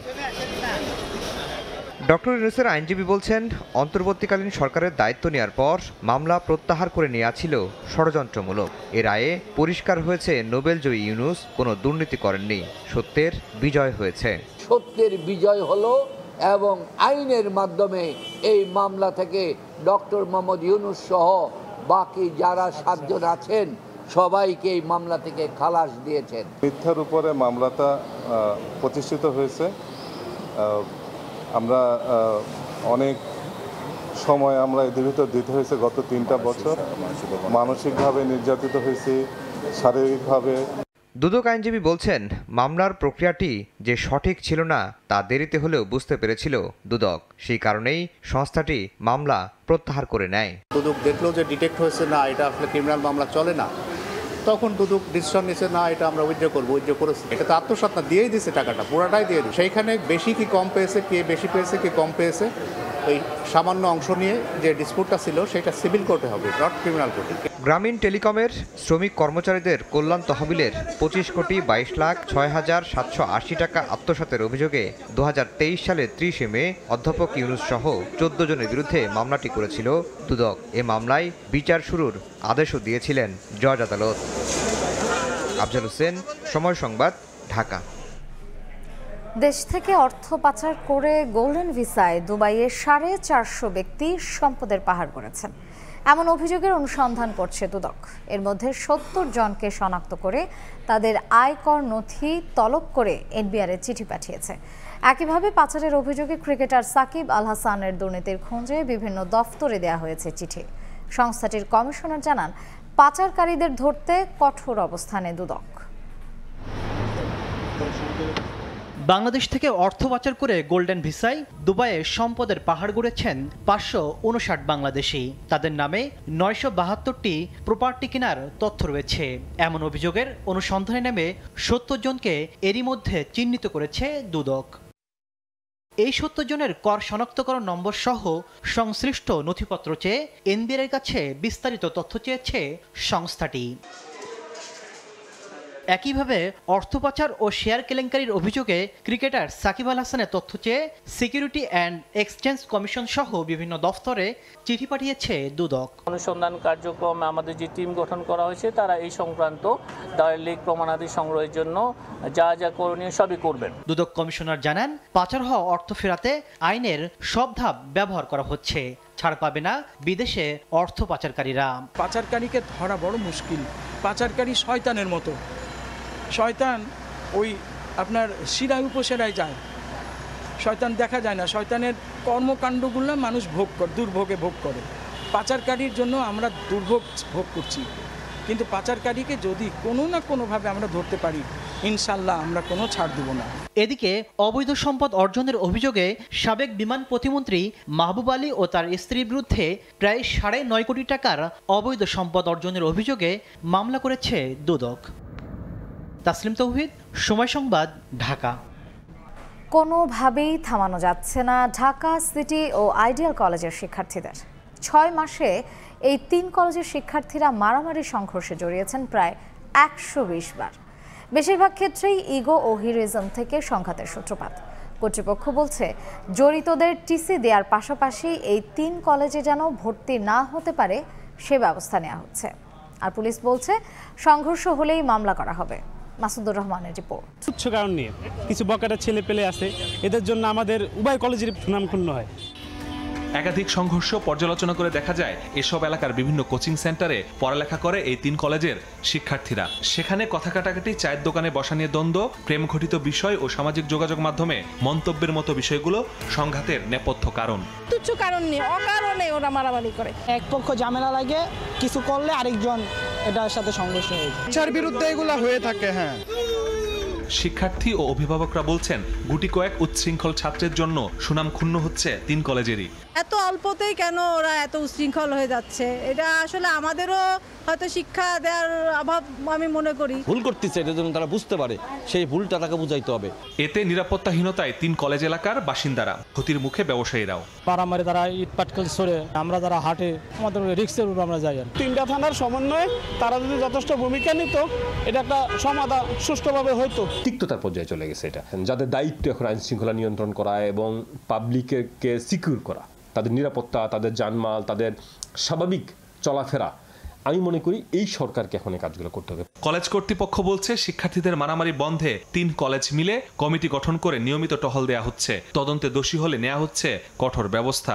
ডক্টর ইউনূসের আইনজীবী বলছেন, অন্তর্বর্তীকালীন সরকারের দায়িত্ব নেওয়ার পর মামলা প্রত্যাহার করে নেওয়া ছিল ষড়যন্ত্রমূলক। এর রায়ে পরিষ্কার হয়েছে নোবেলজয়ী ইউনূস কোনো দুর্নীতি করেননি, সত্যের বিজয় হয়েছে। সত্যের বিজয় হলো এবং আইনের মাধ্যমে এই মামলা থেকে ডক্টর মোহাম্মদ ইউনূস সহ বাকি যারা 7 জন আছেন সবাইকে এই মামলা থেকে খালাস দিয়েছেন। মিথ্যার উপরে মামলাটা প্রতিষ্ঠিত হয়েছে। আমরা অনেক সময় আমরা এদের ভিতর দিতে হয়েছে গত 3টা বছর। মানসিকভাবে নির্যাতিত হয়েছি, শারীরিকভাবে। দুদক আইনজীবী বলছেন, মামলার প্রক্রিয়াটি যে সঠিক ছিল না তা দেরিতে হলেও বুঝতে পেরেছিল দুদক। সেই কারণেই সংস্থাটি মামলা প্রত্যাহার করে নেয়। দুদক দেখলো যে ডিটেক্ট হয়েছে না, এটা আসলে ক্রিমিনাল মামলা চলে না, তখন দুদক ডিসিশন নিয়েছে না এটা আমরা উইথড্র করবো। উইথড্র করেছে, এটা তো আত্মসাৎ না, দিয়েই দিয়েছে, টাকাটা পুরাটাই দিয়ে দিয়েছে। সেইখানে বেশি কি কম পেয়েছে, কে বেশি পেয়েছে কি কম পেয়েছে, ওই সামান্য অংশ নিয়ে যে ডিসপুটটা ছিল সেটা সিভিল কোর্টে হবে, নট ক্রিমিনাল কোর্টে। গ্রামীণ টেলিকমের শ্রমিক কর্মচারীদের কল্যাণ তহবিলের 25,22,06,780 টাকা আত্মসাতের অভিযোগে 2023 সালের 30 মে অধ্যাপক ইউনূস সহ 14 জনের বিরুদ্ধে মামলাটি করেছিল দুদক। এ মামলায় বিচার শুরুর আদেশও দিয়েছিলেন জজ আদালত। আফজাল হোসেন, সময় সংবাদ, ঢাকা। দেশ থেকে অর্থ পাচার করে গোল্ডেন ভিসায় দুবাইয়ে 450 ব্যক্তি সম্পদের পাহাড় গড়েছেন এমন অভিযোগের অনুসন্ধান করছে দুদক। এর মধ্যে 70 জনকে শনাক্ত করে তাদের আয়কর নথি তলব করে এনবিআর চিঠি পাঠিয়েছে। একইভাবে পাচারের অভিযোগে ক্রিকেটার সাকিব আল হাসানের দুর্নীতির খোঁজে বিভিন্ন দফতরে দেওয়া হয়েছে চিঠি। সংস্থাটির কমিশনার জানান, পাচারকারীদের ধরতে কঠোর অবস্থানে দুদক। বাংলাদেশ থেকে অর্থ পাচার করে গোল্ডেন ভিসায় দুবাইয়ে সম্পদের পাহাড় গড়েছেন 559 বাংলাদেশি। তাদের নামে 972টি প্রপার্টি কেনার তথ্য রয়েছে। এমন অভিযোগের অনুসন্ধানে নেমে 70 জনকে এরই মধ্যে চিহ্নিত করেছে দুদক। এই 70 জনের কর শনাক্তকরণ নম্বর সহ সংশ্লিষ্ট নথিপত্র চেয়ে এনবিআর কাছে বিস্তারিত তথ্য চেয়েছে সংস্থাটি। একইভাবে অর্থ পাচার ও শেয়ার কেলেঙ্কারির অভিযোগে ক্রিকেটার সাকিব আল হাসানের তথ্য চেয়ে সিকিউরিটি অ্যান্ড এক্সচেঞ্জ কমিশন সহ বিভিন্ন দফতরে চিঠি পাঠিয়েছে দুদক। অনুসন্ধান কার্যক্রম আমাদের যে টিম গঠন করা হয়েছে তারা এই সংক্রান্ত দালিলিক প্রমাণাদি সংগ্রহের জন্য যা যা করণীয় সবই করবেন। দুদক কমিশনার জানান, পাচার হওয়া অর্থ ফেরাতে আইনের সব ধাপ ব্যবহার করা হচ্ছে। ছাড় পাবে না বিদেশে অর্থ পাচারকারীরা। পাচারকারীকে ধরা বড় মুশকিল। পাচারকারী শয়তানের মতো। শয়তান ওই আপনার শিরায় উপসেরায় যায়, শয়তান দেখা যায় না। শয়তানের কর্মকাণ্ডগুলো মানুষ দুর্ভোগে ভোগ করে। পাচারকারীর জন্য আমরা দুর্ভোগ ভোগ করছি, কিন্তু পাচারকারীকে যদি কোনো না কোনোভাবে আমরা ধরতে পারি, ইনশাল্লাহ আমরা কোনো ছাড় দেব না। এদিকে অবৈধ সম্পদ অর্জনের অভিযোগে সাবেক বিমান প্রতিমন্ত্রী মাহবুব আলী ও তার স্ত্রীর বিরুদ্ধে প্রায় 9.5 কোটি টাকার অবৈধ সম্পদ অর্জনের অভিযোগে মামলা করেছে দুদক। তাসলিম তৌহিদ, সময় সংবাদ, ঢাকা। কোনোভাবেই থামানো যাচ্ছে না ঢাকা সিটি ও আইডিয়াল কলেজের শিক্ষার্থীদের। 6 মাসে এই 3 কলেজের শিক্ষার্থীরা মারামারি সংঘর্ষে জড়িয়েছেন প্রায় 120 বার। বেশিরভাগ ক্ষেত্রেই ইগো ও হিরোইজম থেকে সংঘাতের সূত্রপাত। কর্তৃপক্ষ বলছে, জড়িতদের টিসি দেওয়ার পাশাপাশি এই 3 কলেজে যেন ভর্তি না হতে পারে সে ব্যবস্থা নেওয়া হচ্ছে। আর পুলিশ বলছে, সংঘর্ষ হলেই মামলা করা হবে। মাসুদুর রহমানের রিপোর্ট। তুচ্ছ কারণ নিয়ে কিছু বকাটা ছেলে পেলে আছে, এদের জন্য আমাদের উভয় কলেজের সুনাম ক্ষুণ্ণ হয়। একাধিক সংঘর্ষ পর্যালোচনা করে দেখা যায়, এসব এলাকার বিভিন্ন কোচিং সেন্টারে পড়ালেখা করে এই 3 কলেজের শিক্ষার্থীরা। সেখানে কথা কাটাকাটি, চায়ের দোকানে বসা নিয়ে দ্বন্দ্ব, প্রেম ঘটিত বিষয় ও সামাজিক যোগাযোগ মাধ্যমে মন্তব্যের মতো বিষয়গুলো সংঘাতের নেপথ্য কারণ। তুচ্ছ কারণ নেই, অকারণে ওরা মারামারি করে। এক পক্ষ ঝামেলা লাগে, কিছু করলে আরেকজন এটার সাথে সংঘর্ষ হয়ে যায়। ইচ্ছার বিরুদ্ধে এগুলা হয়ে থাকে। হ্যাঁ, শিক্ষার্থী ও অভিভাবকরা বলছেন, গুটি কয়েক উচ্ছৃঙ্খল ছাত্রের জন্য সুনাম ক্ষুণ্ণ হচ্ছে 3 কলেজেরই। এত অল্পতেই কেন ওরা এত উচ্ছৃঙ্খল হয়ে যাচ্ছে? এটা আসলে আমাদেরও হয়তো শিক্ষা দেওয়ার অভাব আমি মনে করি। ভুল করতেছে, এটা যেন তারা বুঝতে পারে, সেই ভুলটা তাকে বুঝাইতে হবে। এতে নিরাপত্তাহীনতায় 3 কলেজ এলাকার বাসিন্দারা, ক্ষতির মুখে ব্যবসায়ীরাও। পারামারে তারা ইট পাটকেল সরে, আমরা যারা হাটে আমাদের রিক্সের উপর আমরা যাই। 3টা থানার সমন্বয়ে তারা যদি যথেষ্ট ভূমিকা নিত, এটা একটা সমাধান সুষ্ঠুভাবে হইতো। তিক্ততার পর্যায়ে চলে গেছে এটা। যাদের দায়িত্ব এখন আইন শৃঙ্খলা নিয়ন্ত্রণ করা এবং পাবলিককে সিকিউর করা, তাদের নিরাপত্তা, তাদের জানমাল, তাদের স্বাভাবিক চলাফেরা, আমি মনে করি এই সরকারকে এখন এই কাজগুলো করতে হবে। কলেজ কর্তৃপক্ষ বলছে শিক্ষার্থীদের মারামারি বন্ধে 3 কলেজ মিলে কমিটি গঠন করে নিয়মিত টহল দেয়া হচ্ছে। তদন্তে দোষী হলে নেওয়া হচ্ছে কঠোর ব্যবস্থা।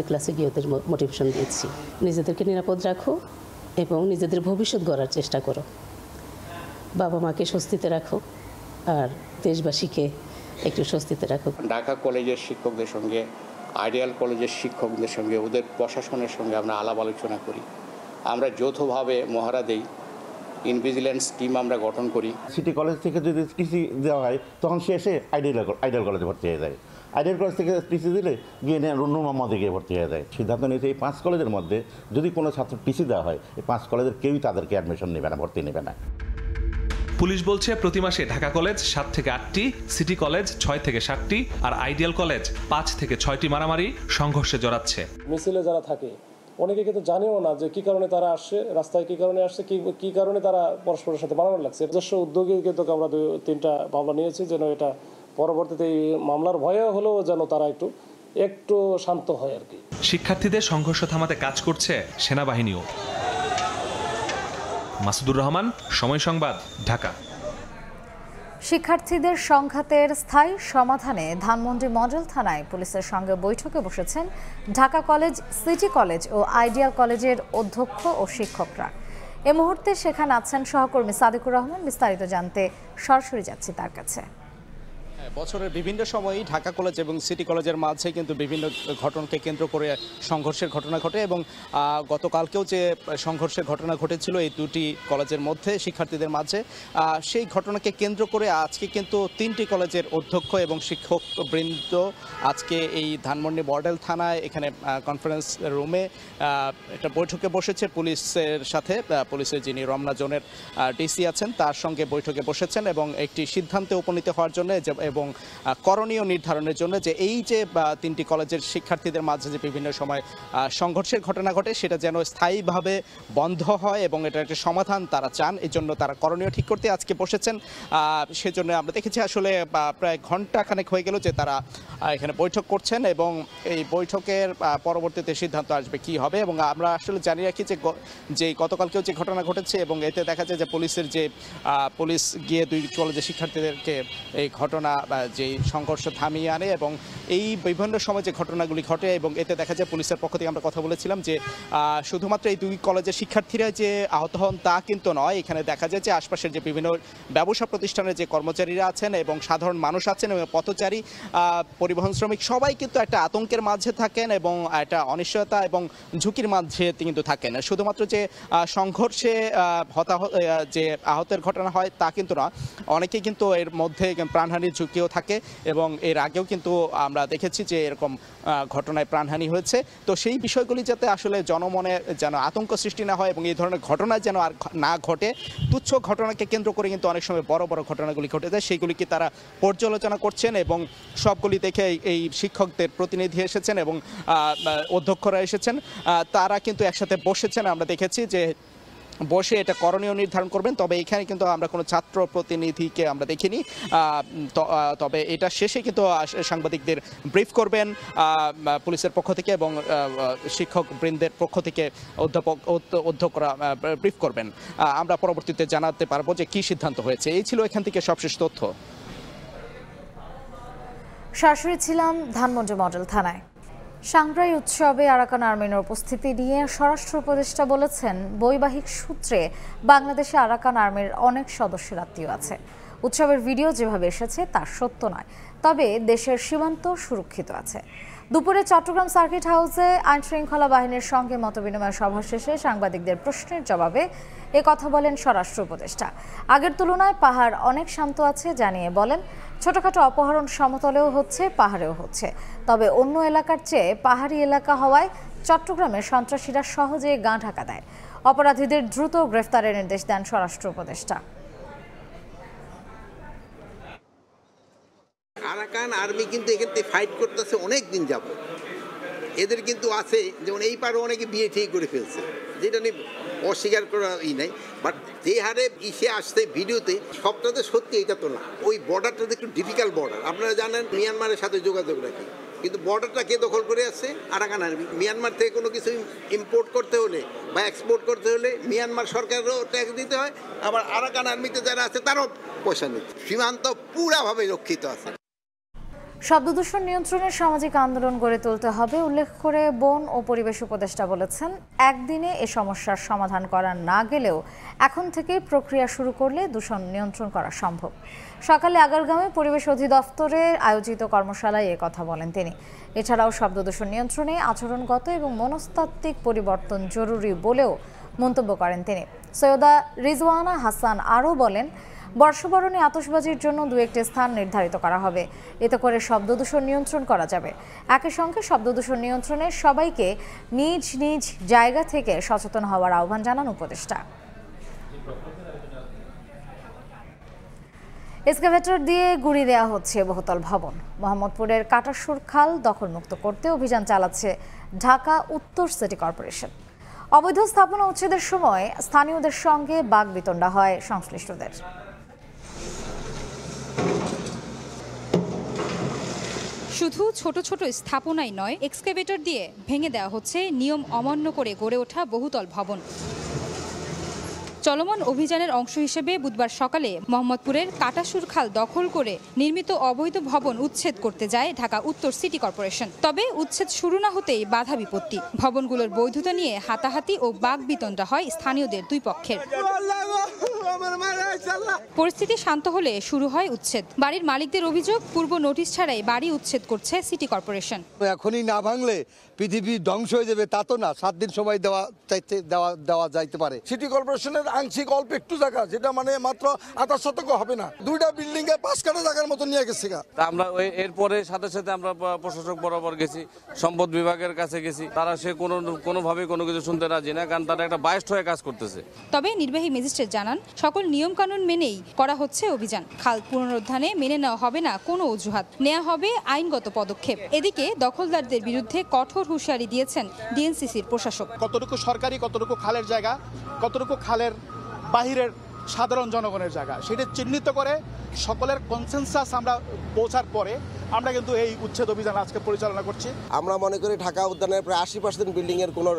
ক্লাসে গিয়ে ওদের মোটিভেশন দিচ্ছি, নিজেদেরকে নিরাপদ রাখো এবং নিজেদের ভবিষ্যৎ গড়ার চেষ্টা করো, বাবা মাকে স্বস্তিতে রাখো আর দেশবাসীকে একটু স্বস্তিতে রাখো। ঢাকা কলেজের শিক্ষকদের সঙ্গে, আইডিয়াল কলেজের শিক্ষকদের সঙ্গে, ওদের প্রশাসনের সঙ্গে আমরা আলাপ আলোচনা করি। আমরা যৌথভাবে মহড়া দেই, ইনভিজিলেন্স টিম আমরা গঠন করি। সিটি কলেজ থেকে যদি টিসি দেওয়া হয় তখন সে এসে আইডিয়াল কলেজে ভর্তি হয়ে যায়। আইডিয়াল কলেজ থেকে টিসি দিলে গিয়ে নূর মোহাম্মদে গিয়ে ভর্তি হয়ে যায়। সিদ্ধান্ত নিয়েছে এই 5 কলেজের মধ্যে যদি কোনো ছাত্র টিসি দেওয়া হয়, এই 5 কলেজের কেউই তাদেরকে অ্যাডমিশন নেবে না, ভর্তি নেবে না। পুলিশ বলছে প্রতি মাসে ঢাকা কলেজ 7 থেকে 8টি, সিটি কলেজ 6 থেকে 7টি আর আইডিয়াল কলেজ 5 থেকে 6টি মারামারি সংঘর্ষে জড়াচ্ছে। মিছিলে যারা থাকে অনেকে কিন্তু জানেও না যে কি কারণে তারা আসছে, রাস্তায় কি কারণে আসছে, কি কারণে তারা পরস্পরের সাথে মারামারি লাগছে। নিজস্ব উদ্যোগে কিন্তু আমরা 2-3টা মামলা নিয়েছি, যেন এটা পরবর্তীতে এই মামলার ভয়ে হলেও যেন তারা একটু শান্ত হয় আর কি। শিক্ষার্থীদের সংঘর্ষ থামাতে কাজ করছে সেনাবাহিনীও। মাসুদুর রহমান, সময় সংবাদ, ঢাকা। শিক্ষার্থীদের সংঘাতের স্থায়ী সমাধানে ধানমন্ডি মডেল থানায় পুলিশের সঙ্গে বৈঠকে বসেছেন ঢাকা কলেজ, সিটি কলেজ ও আইডিয়াল কলেজের অধ্যক্ষ ও শিক্ষকরা। এ মুহূর্তে সেখানে আছেন সহকর্মী সাদিকুর রহমান। বিস্তারিত জানতে সরাসরি যাচ্ছি তার কাছে। বছরের বিভিন্ন সময়ই ঢাকা কলেজ এবং সিটি কলেজের মাঝে কিন্তু বিভিন্ন ঘটনাকে কেন্দ্র করে সংঘর্ষের ঘটনা ঘটে এবং গতকালকেও যে সংঘর্ষের ঘটনা ঘটেছিল এই দুটি কলেজের মধ্যে শিক্ষার্থীদের মাঝে, সেই ঘটনাকে কেন্দ্র করে আজকে কিন্তু 3টি কলেজের অধ্যক্ষ এবং শিক্ষকবৃন্দ আজকে এই ধানমন্ডি মডেল থানায় এখানে কনফারেন্স রুমে একটা বৈঠকে বসেছে পুলিশের সাথে। পুলিশের যিনি রমনা জোনের ডিসি আছেন তার সঙ্গে বৈঠকে বসেছেন এবং একটি সিদ্ধান্তে উপনীত হওয়ার জন্য এবং করণীয় নির্ধারণের জন্য যে এই যে 3টি কলেজের শিক্ষার্থীদের মাঝে যে বিভিন্ন সময় সংঘর্ষের ঘটনা ঘটে সেটা যেন স্থায়ীভাবে বন্ধ হয় এবং এটা একটা সমাধান তারা চান, এই জন্য তারা করণীয় ঠিক করতে আজকে বসেছেন। সেজন্য আমরা দেখেছি আসলে প্রায় ঘণ্টাখানেক হয়ে গেল যে তারা এখানে বৈঠক করছেন এবং এই বৈঠকের পরবর্তীতে সিদ্ধান্ত আসবে কি হবে। এবং আমরা আসলে জানি রাখি যে গতকালকেও যে ঘটনা ঘটেছে এবং এতে দেখা যায় যে পুলিশ গিয়ে 2 কলেজের শিক্ষার্থীদেরকে এই ঘটনা যে সংঘর্ষ থামিয়ে আনে এবং এই বিভিন্ন সময় যে ঘটনাগুলি ঘটে এবং এতে দেখা যায় পুলিশের পক্ষ থেকে আমরা কথা বলেছিলাম যে শুধুমাত্র এই 2 কলেজের শিক্ষার্থীরা যে আহত হন তা কিন্তু নয়, এখানে দেখা যায় যে আশপাশের যে বিভিন্ন ব্যবসা প্রতিষ্ঠানের যে কর্মচারীরা আছেন এবং সাধারণ মানুষ আছেন এবং পথচারী, পরিবহন শ্রমিক সবাই কিন্তু একটা আতঙ্কের মাঝে থাকেন এবং একটা অনিশ্চয়তা এবং ঝুঁকির মাঝে কিন্তু থাকেন। শুধুমাত্র যে সংঘর্ষে যে আহতের ঘটনা হয় তা কিন্তু না, অনেকেই কিন্তু এর মধ্যে প্রাণহানির ঝুঁকিও থাকে এবং এর আগেও কিন্তু আমরা দেখেছি যে এরকম ঘটনায় প্রাণহানি হয়েছে। তো সেই বিষয়গুলি যাতে আসলে জনমনে যেন আতঙ্ক সৃষ্টি না হয় এবং এই ধরনের ঘটনা যেন আর না ঘটে, তুচ্ছ ঘটনাকে কেন্দ্র করে কিন্তু অনেক সময় বড় বড় ঘটনাগুলি ঘটে যায়, সেইগুলিকে তারা পর্যালোচনা করছেন এবং সবগুলি দেখে এই শিক্ষকদের প্রতিনিধি এসেছেন এবং অধ্যক্ষরা এসেছেন, তারা কিন্তু একসাথে বসেছেন। আমরা দেখেছি যে বসে এটা করণীয় নির্ধারণ করবেন। তবে এখানে কিন্তু আমরা কোনো ছাত্র প্রতিনিধিকে আমরা দেখিনি, তবে এটা শেষে কিন্তু সাংবাদিকদের ব্রিফ করবেন পুলিশের পক্ষ থেকে এবং শিক্ষক বৃন্দের পক্ষ থেকে অধ্যক্ষরা ব্রিফ করবেন। আমরা পরবর্তীতে জানাতে পারবো যে কি সিদ্ধান্ত হয়েছে। এই ছিল এখান থেকে সবশেষ তথ্য। সরাসরি ছিলাম ধানমন্ডি মডেল থানায়। সাংগ্রাই উৎসবে আরাকান আর্মির উপস্থিতি নিয়ে স্বরাষ্ট্র উপদেষ্টা বলেছেন, বৈবাহিক সূত্রে বাংলাদেশে আরাকান আর্মির অনেক সদস্যের আত্মীয় আছে। উৎসবের ভিডিও যেভাবে এসেছে তা সত্য নয়, তবে দেশের সীমান্ত সুরক্ষিত আছে। দুপুরে চট্টগ্রাম সার্কিট হাউসে আইনশৃঙ্খলা বাহিনীর সঙ্গে মতবিনিময় সভা শেষে সাংবাদিকদের প্রশ্নের জবাবে এ কথা বলেন স্বরাষ্ট্র উপদেষ্টা। আগের তুলনায় পাহাড় অনেক শান্ত আছে জানিয়ে বলেন, ছোটখাটো অপহরণ সমতলেও হচ্ছে, পাহাড়েও হচ্ছে, তবে অন্য এলাকার চেয়ে পাহাড়ি এলাকা হওয়ায় চট্টগ্রামের সন্ত্রাসীরা সহজে গা ঢাকা দেয়। অপরাধীদের দ্রুত গ্রেফতারের নির্দেশ দেন স্বরাষ্ট্র উপদেষ্টা। আরাকান আর্মি কিন্তু এক্ষেত্রে ফাইট করতেছে অনেক দিন যাবত। এদের কিন্তু আছে, যেমন এই পারে অনেকে বিয়ে ঠিক করে ফেলছে, যেটা নিয়ে অস্বীকার করার নাই, বাট যে হারে ইসে আসছে ভিডিওতে সবটাতে সত্যি এটা তো না। ওই বর্ডারটা একটু ডিফিকাল্ট বর্ডার, আপনারা জানেন মিয়ানমারের সাথে যোগাযোগ রাখি, কিন্তু বর্ডারটা কে দখল করে আছে? Arakan army. মিয়ানমার থেকে কোনো কিছু ইম্পোর্ট করতে হলে বা এক্সপোর্ট করতে হলে মিয়ানমার সরকারেরও ট্যাক্স দিতে হয়, আবার আরাকান আর্মিতে যারা আছে তারও পয়সা নিচ্ছে। সীমান্ত পুরাভাবে রক্ষিত আছে। শব্দদূষণ নিয়ন্ত্রণের সামাজিক আন্দোলন গড়ে তুলতে হবে উল্লেখ করে বন ও পরিবেশ উপদেষ্টা বলেছেন, একদিনে এ সমস্যার সমাধান করা না গেলেও এখন থেকে প্রক্রিয়া শুরু করলে দূষণ নিয়ন্ত্রণ করা সম্ভব। সকালে আগারগাঁওয়ে পরিবেশ অধিদপ্তরে আয়োজিত কর্মশালায় এ কথা বলেন তিনি। এছাড়াও শব্দদূষণ নিয়ন্ত্রণে আচরণগত এবং মনস্তাত্ত্বিক পরিবর্তন জরুরি বলেও মন্তব্য করেন তিনি। সৈয়দা রিজওয়ানা হাসান আরও বলেন, বর্ষবরণে আতশবাজির জন্য 2-1টি স্থান নির্ধারিত করা হবে, এতে করে শব্দদূষণ নিয়ন্ত্রণ করা যাবে। একই সঙ্গে শব্দদূষণ নিয়ন্ত্রণে সবাইকে নিজ নিজ জায়গা থেকে সচেতন হওয়ার আহ্বান জানান উপদেষ্টা। এক্সকাভেটর দিয়ে গুঁড়ি দেওয়া হচ্ছে বহুতল ভবন। মোহাম্মদপুরের কাটাসুর খাল দখলমুক্ত করতে অভিযান চালাচ্ছে ঢাকা উত্তর সিটি কর্পোরেশন। অবৈধ স্থাপনা উচ্ছেদের সময় স্থানীয়দের সঙ্গে বাকবিতণ্ডা হয় সংশ্লিষ্টদের। শুধু ছোট ছোট স্থাপনাই নয়, এক্সকাভেটর দিয়ে ভেঙে দেওয়া হচ্ছে নিয়ম অমান্য করে গড়ে ওঠা বহুতল ভবন। চলমান অভিযানের অংশ হিসেবে বুধবার সকালে মোহাম্মদপুরের কাটাসুর খাল দখল করে নির্মিত অবৈধ ভবন উচ্ছেদ করতে যায় ঢাকা উত্তর সিটি কর্পোরেশন। তবে উচ্ছেদ শুরু না হতেই বাধা বিপত্তি। ভবনগুলোর বৈধতা নিয়ে হাতাহাতি ও বাকবিতণ্ডা হয় স্থানীয়দের দুই পক্ষের। পরিস্থিতি শান্ত হলে শুরু হয় উচ্ছেদ। বাড়ির মালিকদের অভিযোগ, পূর্ব নোটিশ ছাড়াই বাড়ি উচ্ছেদ করছে সিটি কর্পোরেশন। এখনই না ভাঙলে পৃথিবী ধ্বংস হয়ে যাবে, তা তো না। 7 দিন সময় দেওয়া যাইতে পারে। সিটি কর্পোরেশনের আংশিক অল্প একটু জায়গা, যেটা মানে মাত্র 28 শতক হবে না, 2টা বিল্ডিং এ 5 কাঠা জায়গার মতো নিয়ে গেছে। আমরা এরপরে সাথে সাথে আমরা প্রশাসক বরাবর গেছি, সম্পদ বিভাগের কাছে গেছি। তারা সে কোনোভাবে কোনো কিছু শুনতে রাজি না, কারণ তারা একটা বায়াস্ট হয়ে কাজ করতেছে। তবে নির্বাহী ম্যাজিস্ট্রেট জানান, সকল নিয়ম কানুন মেনেই করা হচ্ছে অভিযান। খাল পুনরুদ্ধারে মেনে নেওয়া হবে না কোনো অজুহাত, নেওয়া হবে আইনগত পদক্ষেপ। এদিকে দখলদারদের বিরুদ্ধে কঠোর হুঁশিয়ারি দিয়েছেন ডিএনসিসির প্রশাসক। কতটুকু সরকারি, কতটুকু খালের জায়গা, কতটুকু খালের বাহিরের সাধারণ জনগণের জায়গা, সেটা চিহ্নিত করে সকলের কনসেনসাস আমরা পৌঁছার পরে আমরা কিন্তু এই উচ্ছেদ অভিযান আজকে পরিচালনা করছি। আমরা মনে করি ঢাকা উদ্যানের প্রায় 80% বিল্ডিংয়ের কোনো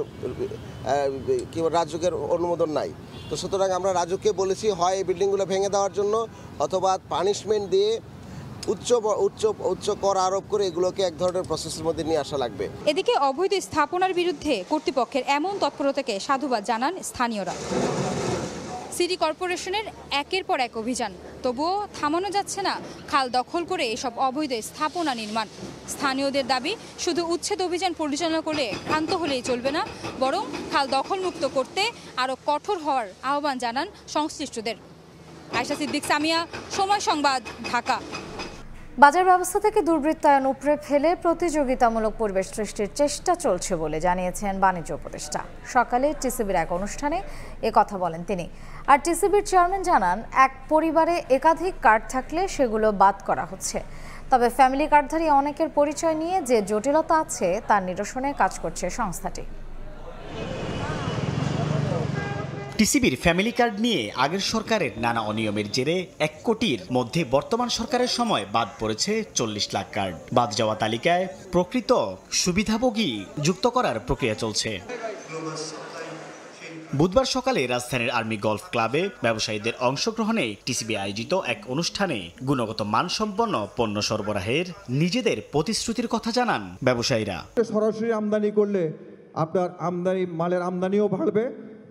রাজুকের অনুমোদন নাই। তো সুতরাং আমরা রাজুককে বলেছি, হয় এই বিল্ডিংগুলো ভেঙে দেওয়ার জন্য অথবা পানিশমেন্ট দিয়ে উচ্চ কর আরোপ করে এগুলোকে এক ধরনের প্রসেসের মধ্যে নিয়ে আসা লাগবে। এদিকে অবৈধ স্থাপনার বিরুদ্ধে কর্তৃপক্ষের এমন তৎপরতাকে সাধুবাদ জানান স্থানীয়রা। সিটি কর্পোরেশনের একের পর এক অভিযান, তবুও থামানো যাচ্ছে না খাল দখল করে এসব অবৈধ স্থাপনা নির্মাণ। স্থানীয়দের দাবি, শুধু উচ্ছেদ অভিযান পরিচালনা করলে ক্ষান্ত হলেই চলবে না, বরং খাল দখলমুক্ত করতে আরও কঠোর হওয়ার আহ্বান জানান সংশ্লিষ্টদের। আয়েশা সিদ্দিক, সামিয়া, সময় সংবাদ, ঢাকা। বাজার ব্যবস্থা থেকে দুর্বৃত্তায়ন উপড়ে ফেলে প্রতিযোগিতামূলক পরিবেশ সৃষ্টির চেষ্টা চলছে বলে জানিয়েছেন বাণিজ্য উপদেষ্টা। সকালে টিসিবির এক অনুষ্ঠানে কথা বলেন তিনি। আর টিসিবির চেয়ারম্যান জানান, এক পরিবারে একাধিক কার্ড থাকলে সেগুলো বাদ করা হচ্ছে। তবে ফ্যামিলি কার্ডধারী অনেকের পরিচয় নিয়ে যে জটিলতা আছে তার নিরসনে কাজ করছে সংস্থাটি। টিসিবির ফ্যামিলি কার্ড নিয়ে আগের সরকারের নানা অনিয়মের জেরে 1 কোটির মধ্যে বর্তমান সরকারের সময় বাদ পড়েছে 40 লাখ কার্ড। বাদ যাওয়া তালিকায় প্রকৃত সুবিধাভোগী যুক্ত করার প্রক্রিয়া চলছে। বুধবার সকালে রাজধানীর আর্মি গলফ ক্লাবে ব্যবসায়ীদের অংশগ্রহণে টিসিবি আয়োজিত এক অনুষ্ঠানে গুণগত মানসম্পন্ন পণ্য সরবরাহের নিজেদের প্রতিশ্রুতির কথা জানান ব্যবসায়ীরা। সরাসরি আমদানি করলে আপনার মালের আমদানিও বাড়বে,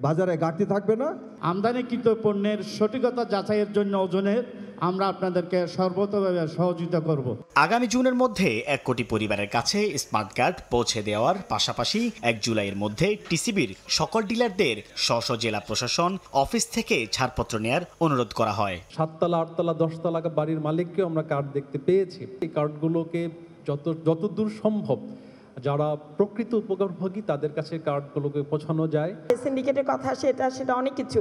বাজারে ঘাটতি থাকবে না। আমদানিকৃত পণ্যের সঠিকতা যাচাইয়ের জন্য ওজনের আমরা আপনাদেরকে সর্বতভাবে সহযোগিতা করব। আগামী জুনের মধ্যে 1 কোটি পরিবারের কাছে স্মার্ট কার্ড পৌঁছে দেওয়ার পাশাপাশি 1 জুলাইয়ের মধ্যে টিসিবির সকল ডিলারদের স্ব জেলা প্রশাসন অফিস থেকে ছাড়পত্র নেওয়ার অনুরোধ করা হয়। 7 তলা 8 তলা 10 তলা বাড়ির মালিককেও আমরা কার্ড দেখতে পেয়েছি। এই কার্ডগুলোকে যতদূর সম্ভব যারা প্রকৃত উপকারভোগী তাদের কাছে কার্ডগুলোকে পৌঁছানো যায়। সিন্ডিকেটের কথা সেটা অনেক কিছু,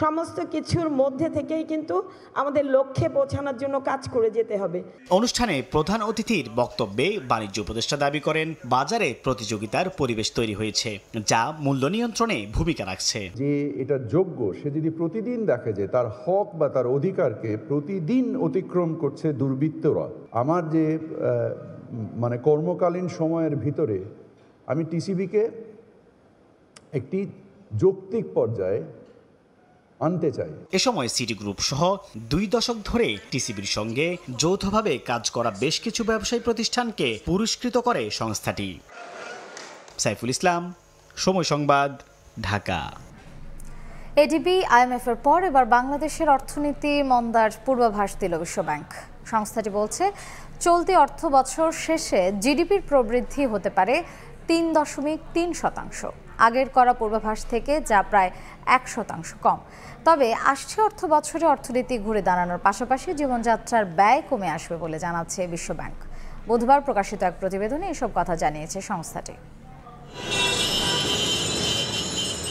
সমস্ত কিছুর মধ্যে থেকেই কিন্তু আমাদের লক্ষ্যে পৌঁছানোর জন্য কাজ করে যেতে হবে। অনুষ্ঠানে প্রধান অতিথির বক্তব্যে বাণিজ্য উপদেষ্টা দাবি করেন বাজারে প্রতিযোগিতার পরিবেশ তৈরি হয়েছে, যা মূল্য নিয়ন্ত্রণে ভূমিকা রাখছে। যে এটা যোগ্য, সে যদি প্রতিদিন দেখে যে তার হক বা তার অধিকারকে প্রতিদিন অতিক্রম করছে দুর্বৃত্তরা, আমার যে মানে কর্মকালীন সময়ের ভিতরে আমি টিসিবিকে একটি যৌক্তিক পর্যায়ে আনতে চাই। এ সময় সিটি গ্রুপ সহ 2 দশক ধরে টিসিবির সঙ্গে যৌথভাবে কাজ করা বেশ কিছু ব্যবসায়ী প্রতিষ্ঠানকে পুরস্কৃত করে সংস্থাটি। সাইফুল ইসলাম, সময় সংবাদ, ঢাকা। এডিবি IMF এর পর এবার বাংলাদেশের অর্থনীতি মন্দার পূর্বাভাস দিল বিশ্বব্যাংক। সংস্থাটি বলছে চলতি অর্থ বছর শেষে জিডিপির প্রবৃদ্ধি হতে পারে 3.3%, আগের করা পূর্বাভাস থেকে যা প্রায় 1% কম। তবে আসছে অর্থ বছরে অর্থনীতি ঘুরে দাঁড়ানোর পাশাপাশি জীবনযাত্রার ব্যয় কমে আসবে বলে জানাচ্ছে বিশ্বব্যাংক। বুধবার প্রকাশিত এক প্রতিবেদনে এসব কথা জানিয়েছে সংস্থাটি।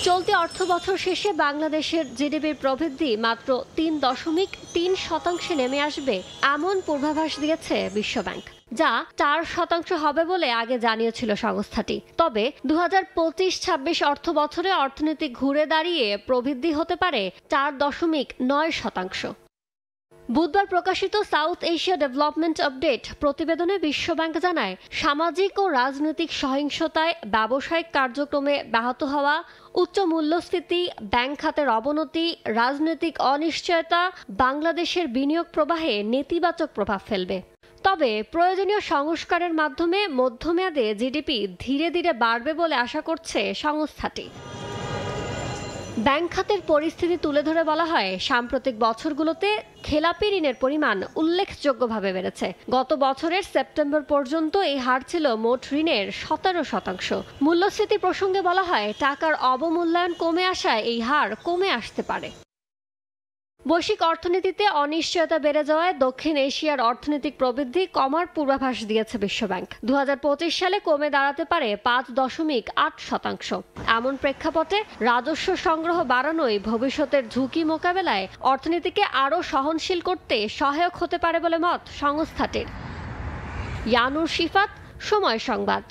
চলতি অর্থ বছর শেষে বাংলাদেশের জিডিপির প্রবৃদ্ধি মাত্র 3.3% নেমে আসবে এমন পূর্বাভাস দিয়েছে বিশ্বব্যাংক, যা 4% হবে বলে আগে জানিয়েছিল সংস্থাটি। তবে 2025-26 অর্থ বছরে অর্থনীতি ঘুরে দাঁড়িয়ে প্রবৃদ্ধি হতে পারে 4.9%। বুধবার প্রকাশিত সাউথ এশিয়া ডেভেলপমেন্ট আপডেট প্রতিবেদনে বিশ্বব্যাংক জানায়, সামাজিক ও রাজনৈতিক সহিংসতায় ব্যবসায়িক কার্যক্রমে ব্যাহত হওয়া, উচ্চ মূল্যস্ফীতি, ব্যাংক খাতের অবনতি, রাজনৈতিক অনিশ্চয়তা বাংলাদেশের বিনিয়োগ প্রবাহে নেতিবাচক প্রভাব ফেলবে। তবে প্রয়োজনীয় সংস্কারের মাধ্যমে মধ্যমেয়াদে জিডিপি ধীরে ধীরে বাড়বে বলে আশা করছে সংস্থাটি। ব্যাংক খাতের পরিস্থিতি তুলে ধরে বলা হয়, সাম্প্রতিক বছরগুলোতে খেলাপি ঋণের পরিমাণ উল্লেখযোগ্যভাবে বেড়েছে। গত বছরের সেপ্টেম্বর পর্যন্ত এই হার ছিল মোট ঋণের 17%। মূল্যস্ফীতি প্রসঙ্গে বলা হয়, টাকার অবমূল্যায়ন কমে আসায় এই হার কমে আসতে পারে। বৈশ্বিক অর্থনীতিতে অনিশ্চয়তা বেড়ে যাওয়ায় দক্ষিণ এশিয়ার অর্থনৈতিক প্রবৃদ্ধি কমার পূর্বাভাস দিয়েছে বিশ্বব্যাংক। 2025 সালে কমে দাঁড়াতে পারে 5.8%। এমন প্রেক্ষাপটে রাজস্ব সংগ্রহ বাড়ানোই ভবিষ্যতের ঝুঁকি মোকাবেলায় অর্থনীতিকে আরও সহনশীল করতে সহায়ক হতে পারে বলে মত সংস্থাটির। ইয়ানুর শিফাত, সময় সংবাদ।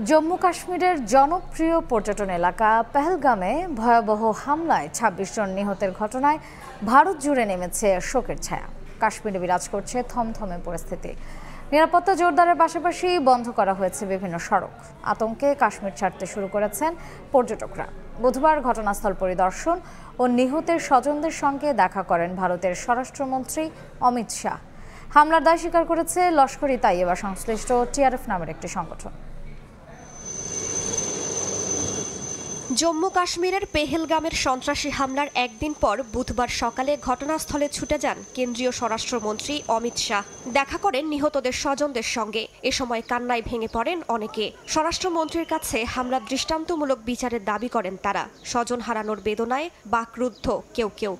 জম্মু কাশ্মীরের জনপ্রিয় পর্যটন এলাকা পেহেলগামে ভয়াবহ হামলায় 26 জন নিহতের ঘটনায় ভারত জুড়ে নেমেছে শোকের ছায়া। কাশ্মীরে বিরাজ করছে থমথমে পরিস্থিতি। নিরাপত্তা জোরদারের পাশাপাশি বন্ধ করা হয়েছে বিভিন্ন সড়ক। আতঙ্কে কাশ্মীর ছাড়তে শুরু করেছেন পর্যটকরা। বুধবার ঘটনাস্থল পরিদর্শন ও নিহতের স্বজনদের সঙ্গে দেখা করেন ভারতের স্বরাষ্ট্রমন্ত্রী অমিত শাহ। হামলার দায় স্বীকার করেছে লস্কর-ই তাইয়েবা সংশ্লিষ্ট TRF নামের একটি সংগঠন। জম্মু কাশ্মীরের পেহেলগামের সন্ত্রাসী হামলার একদিন পর বুধবার সকালে ঘটনাস্থলে ছুটে যান কেন্দ্রীয় স্বরাষ্ট্রমন্ত্রী অমিত শাহ। দেখা করেন নিহতদের স্বজনদের সঙ্গে। এ সময় কান্নায় ভেঙে পড়েন অনেকে। স্বরাষ্ট্রমন্ত্রীর কাছে হামলার দৃষ্টান্তমূলক বিচারের দাবি করেন তারা। স্বজন হারানোর বেদনায় বাকরুদ্ধ কেউ কেউ।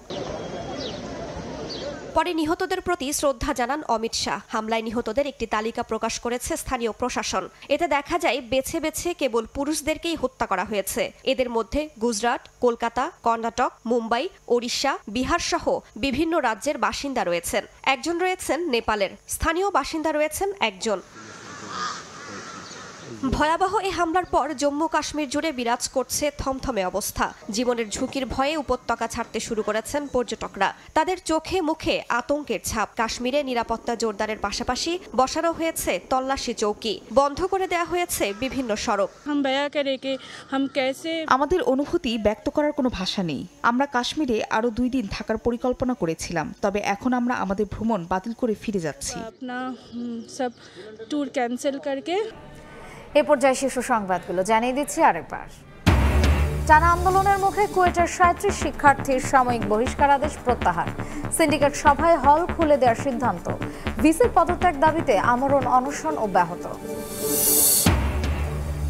পরে নিহতদের প্রতি শ্রদ্ধা জানান অমিত শাহ। হামলায় নিহতদের একটি তালিকা প্রকাশ করেছে স্থানীয় প্রশাসন। এতে দেখা যায় বেছে বেছে কেবল পুরুষদেরকেই হত্যা করা হয়েছে। এদের মধ্যে গুজরাট, কলকাতা, কর্ণাটক, মুম্বাই, ওড়িশা, বিহার সহ বিভিন্ন রাজ্যের বাসিন্দা রয়েছেন। একজন রয়েছেন নেপালের। স্থানীয় বাসিন্দা রয়েছেন একজন। ভয়াবহ এই হামলার পর জম্মু কাশ্মীর জুড়ে বিরাজ করছে থমথমে অবস্থা। জীবনের ঝুঁকির ভয়ে উপত্যকা ছাড়তে শুরু করেছেন পর্যটকরা। তাদের চোখে মুখে আতঙ্কের ছাপ। কাশ্মীরে নিরাপত্তা জোরদারের পাশাপাশি বসানো হয়েছে তল্লাশি চৌকি। বন্ধ করে দেওয়া হয়েছে বিভিন্ন সড়ক। আমাদের অনুভূতি ব্যক্ত করার কোনো ভাষা নেই। আমরা কাশ্মীরে আরো 2 দিন থাকার পরিকল্পনা করেছিলাম, তবে এখন আমরা আমাদের ভ্রমণ বাতিল করে ফিরে যাচ্ছি। এ পর্যায়ে শীর্ষ সংবাদগুলো জানিয়ে দিচ্ছি আরেকবার। টানা আন্দোলনের মুখে কুয়েটের 37 শিক্ষার্থীর সাময়িক বহিষ্কারাদেশ প্রত্যাহার। সিন্ডিকেট সভায় হল খুলে দেওয়ার সিদ্ধান্ত। ভিসির পদত্যাগ দাবিতে আমরণ অনশন অব্যাহত।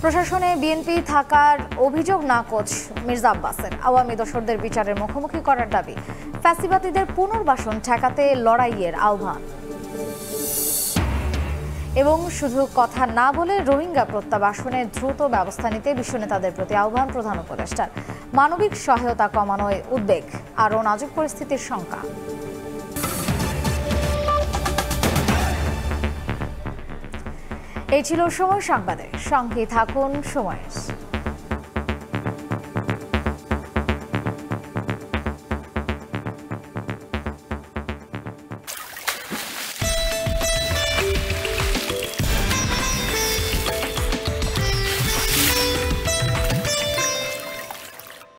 প্রশাসনে বিএনপি থাকার অভিযোগ নাকচ মির্জা আব্বাসের। আওয়ামী দোসরদের বিচারের মুখোমুখি করার দাবি। ফ্যাসিবাদীদের পুনর্বাসন ঠেকাতে লড়াইয়ের আহ্বান। এবং শুধু কথা না বলে রোহিঙ্গা প্রত্যাবাসনে দ্রুত ব্যবস্থা নিতে বিশ্ব নেতাদের প্রতি আহ্বান প্রধান উপদেষ্টার। মানবিক সহায়তা কমানোয় উদ্বেগ, আরও নাজুক পরিস্থিতির শঙ্কা। এই ছিল সময় সংবাদে, সঙ্গে থাকুন সময়।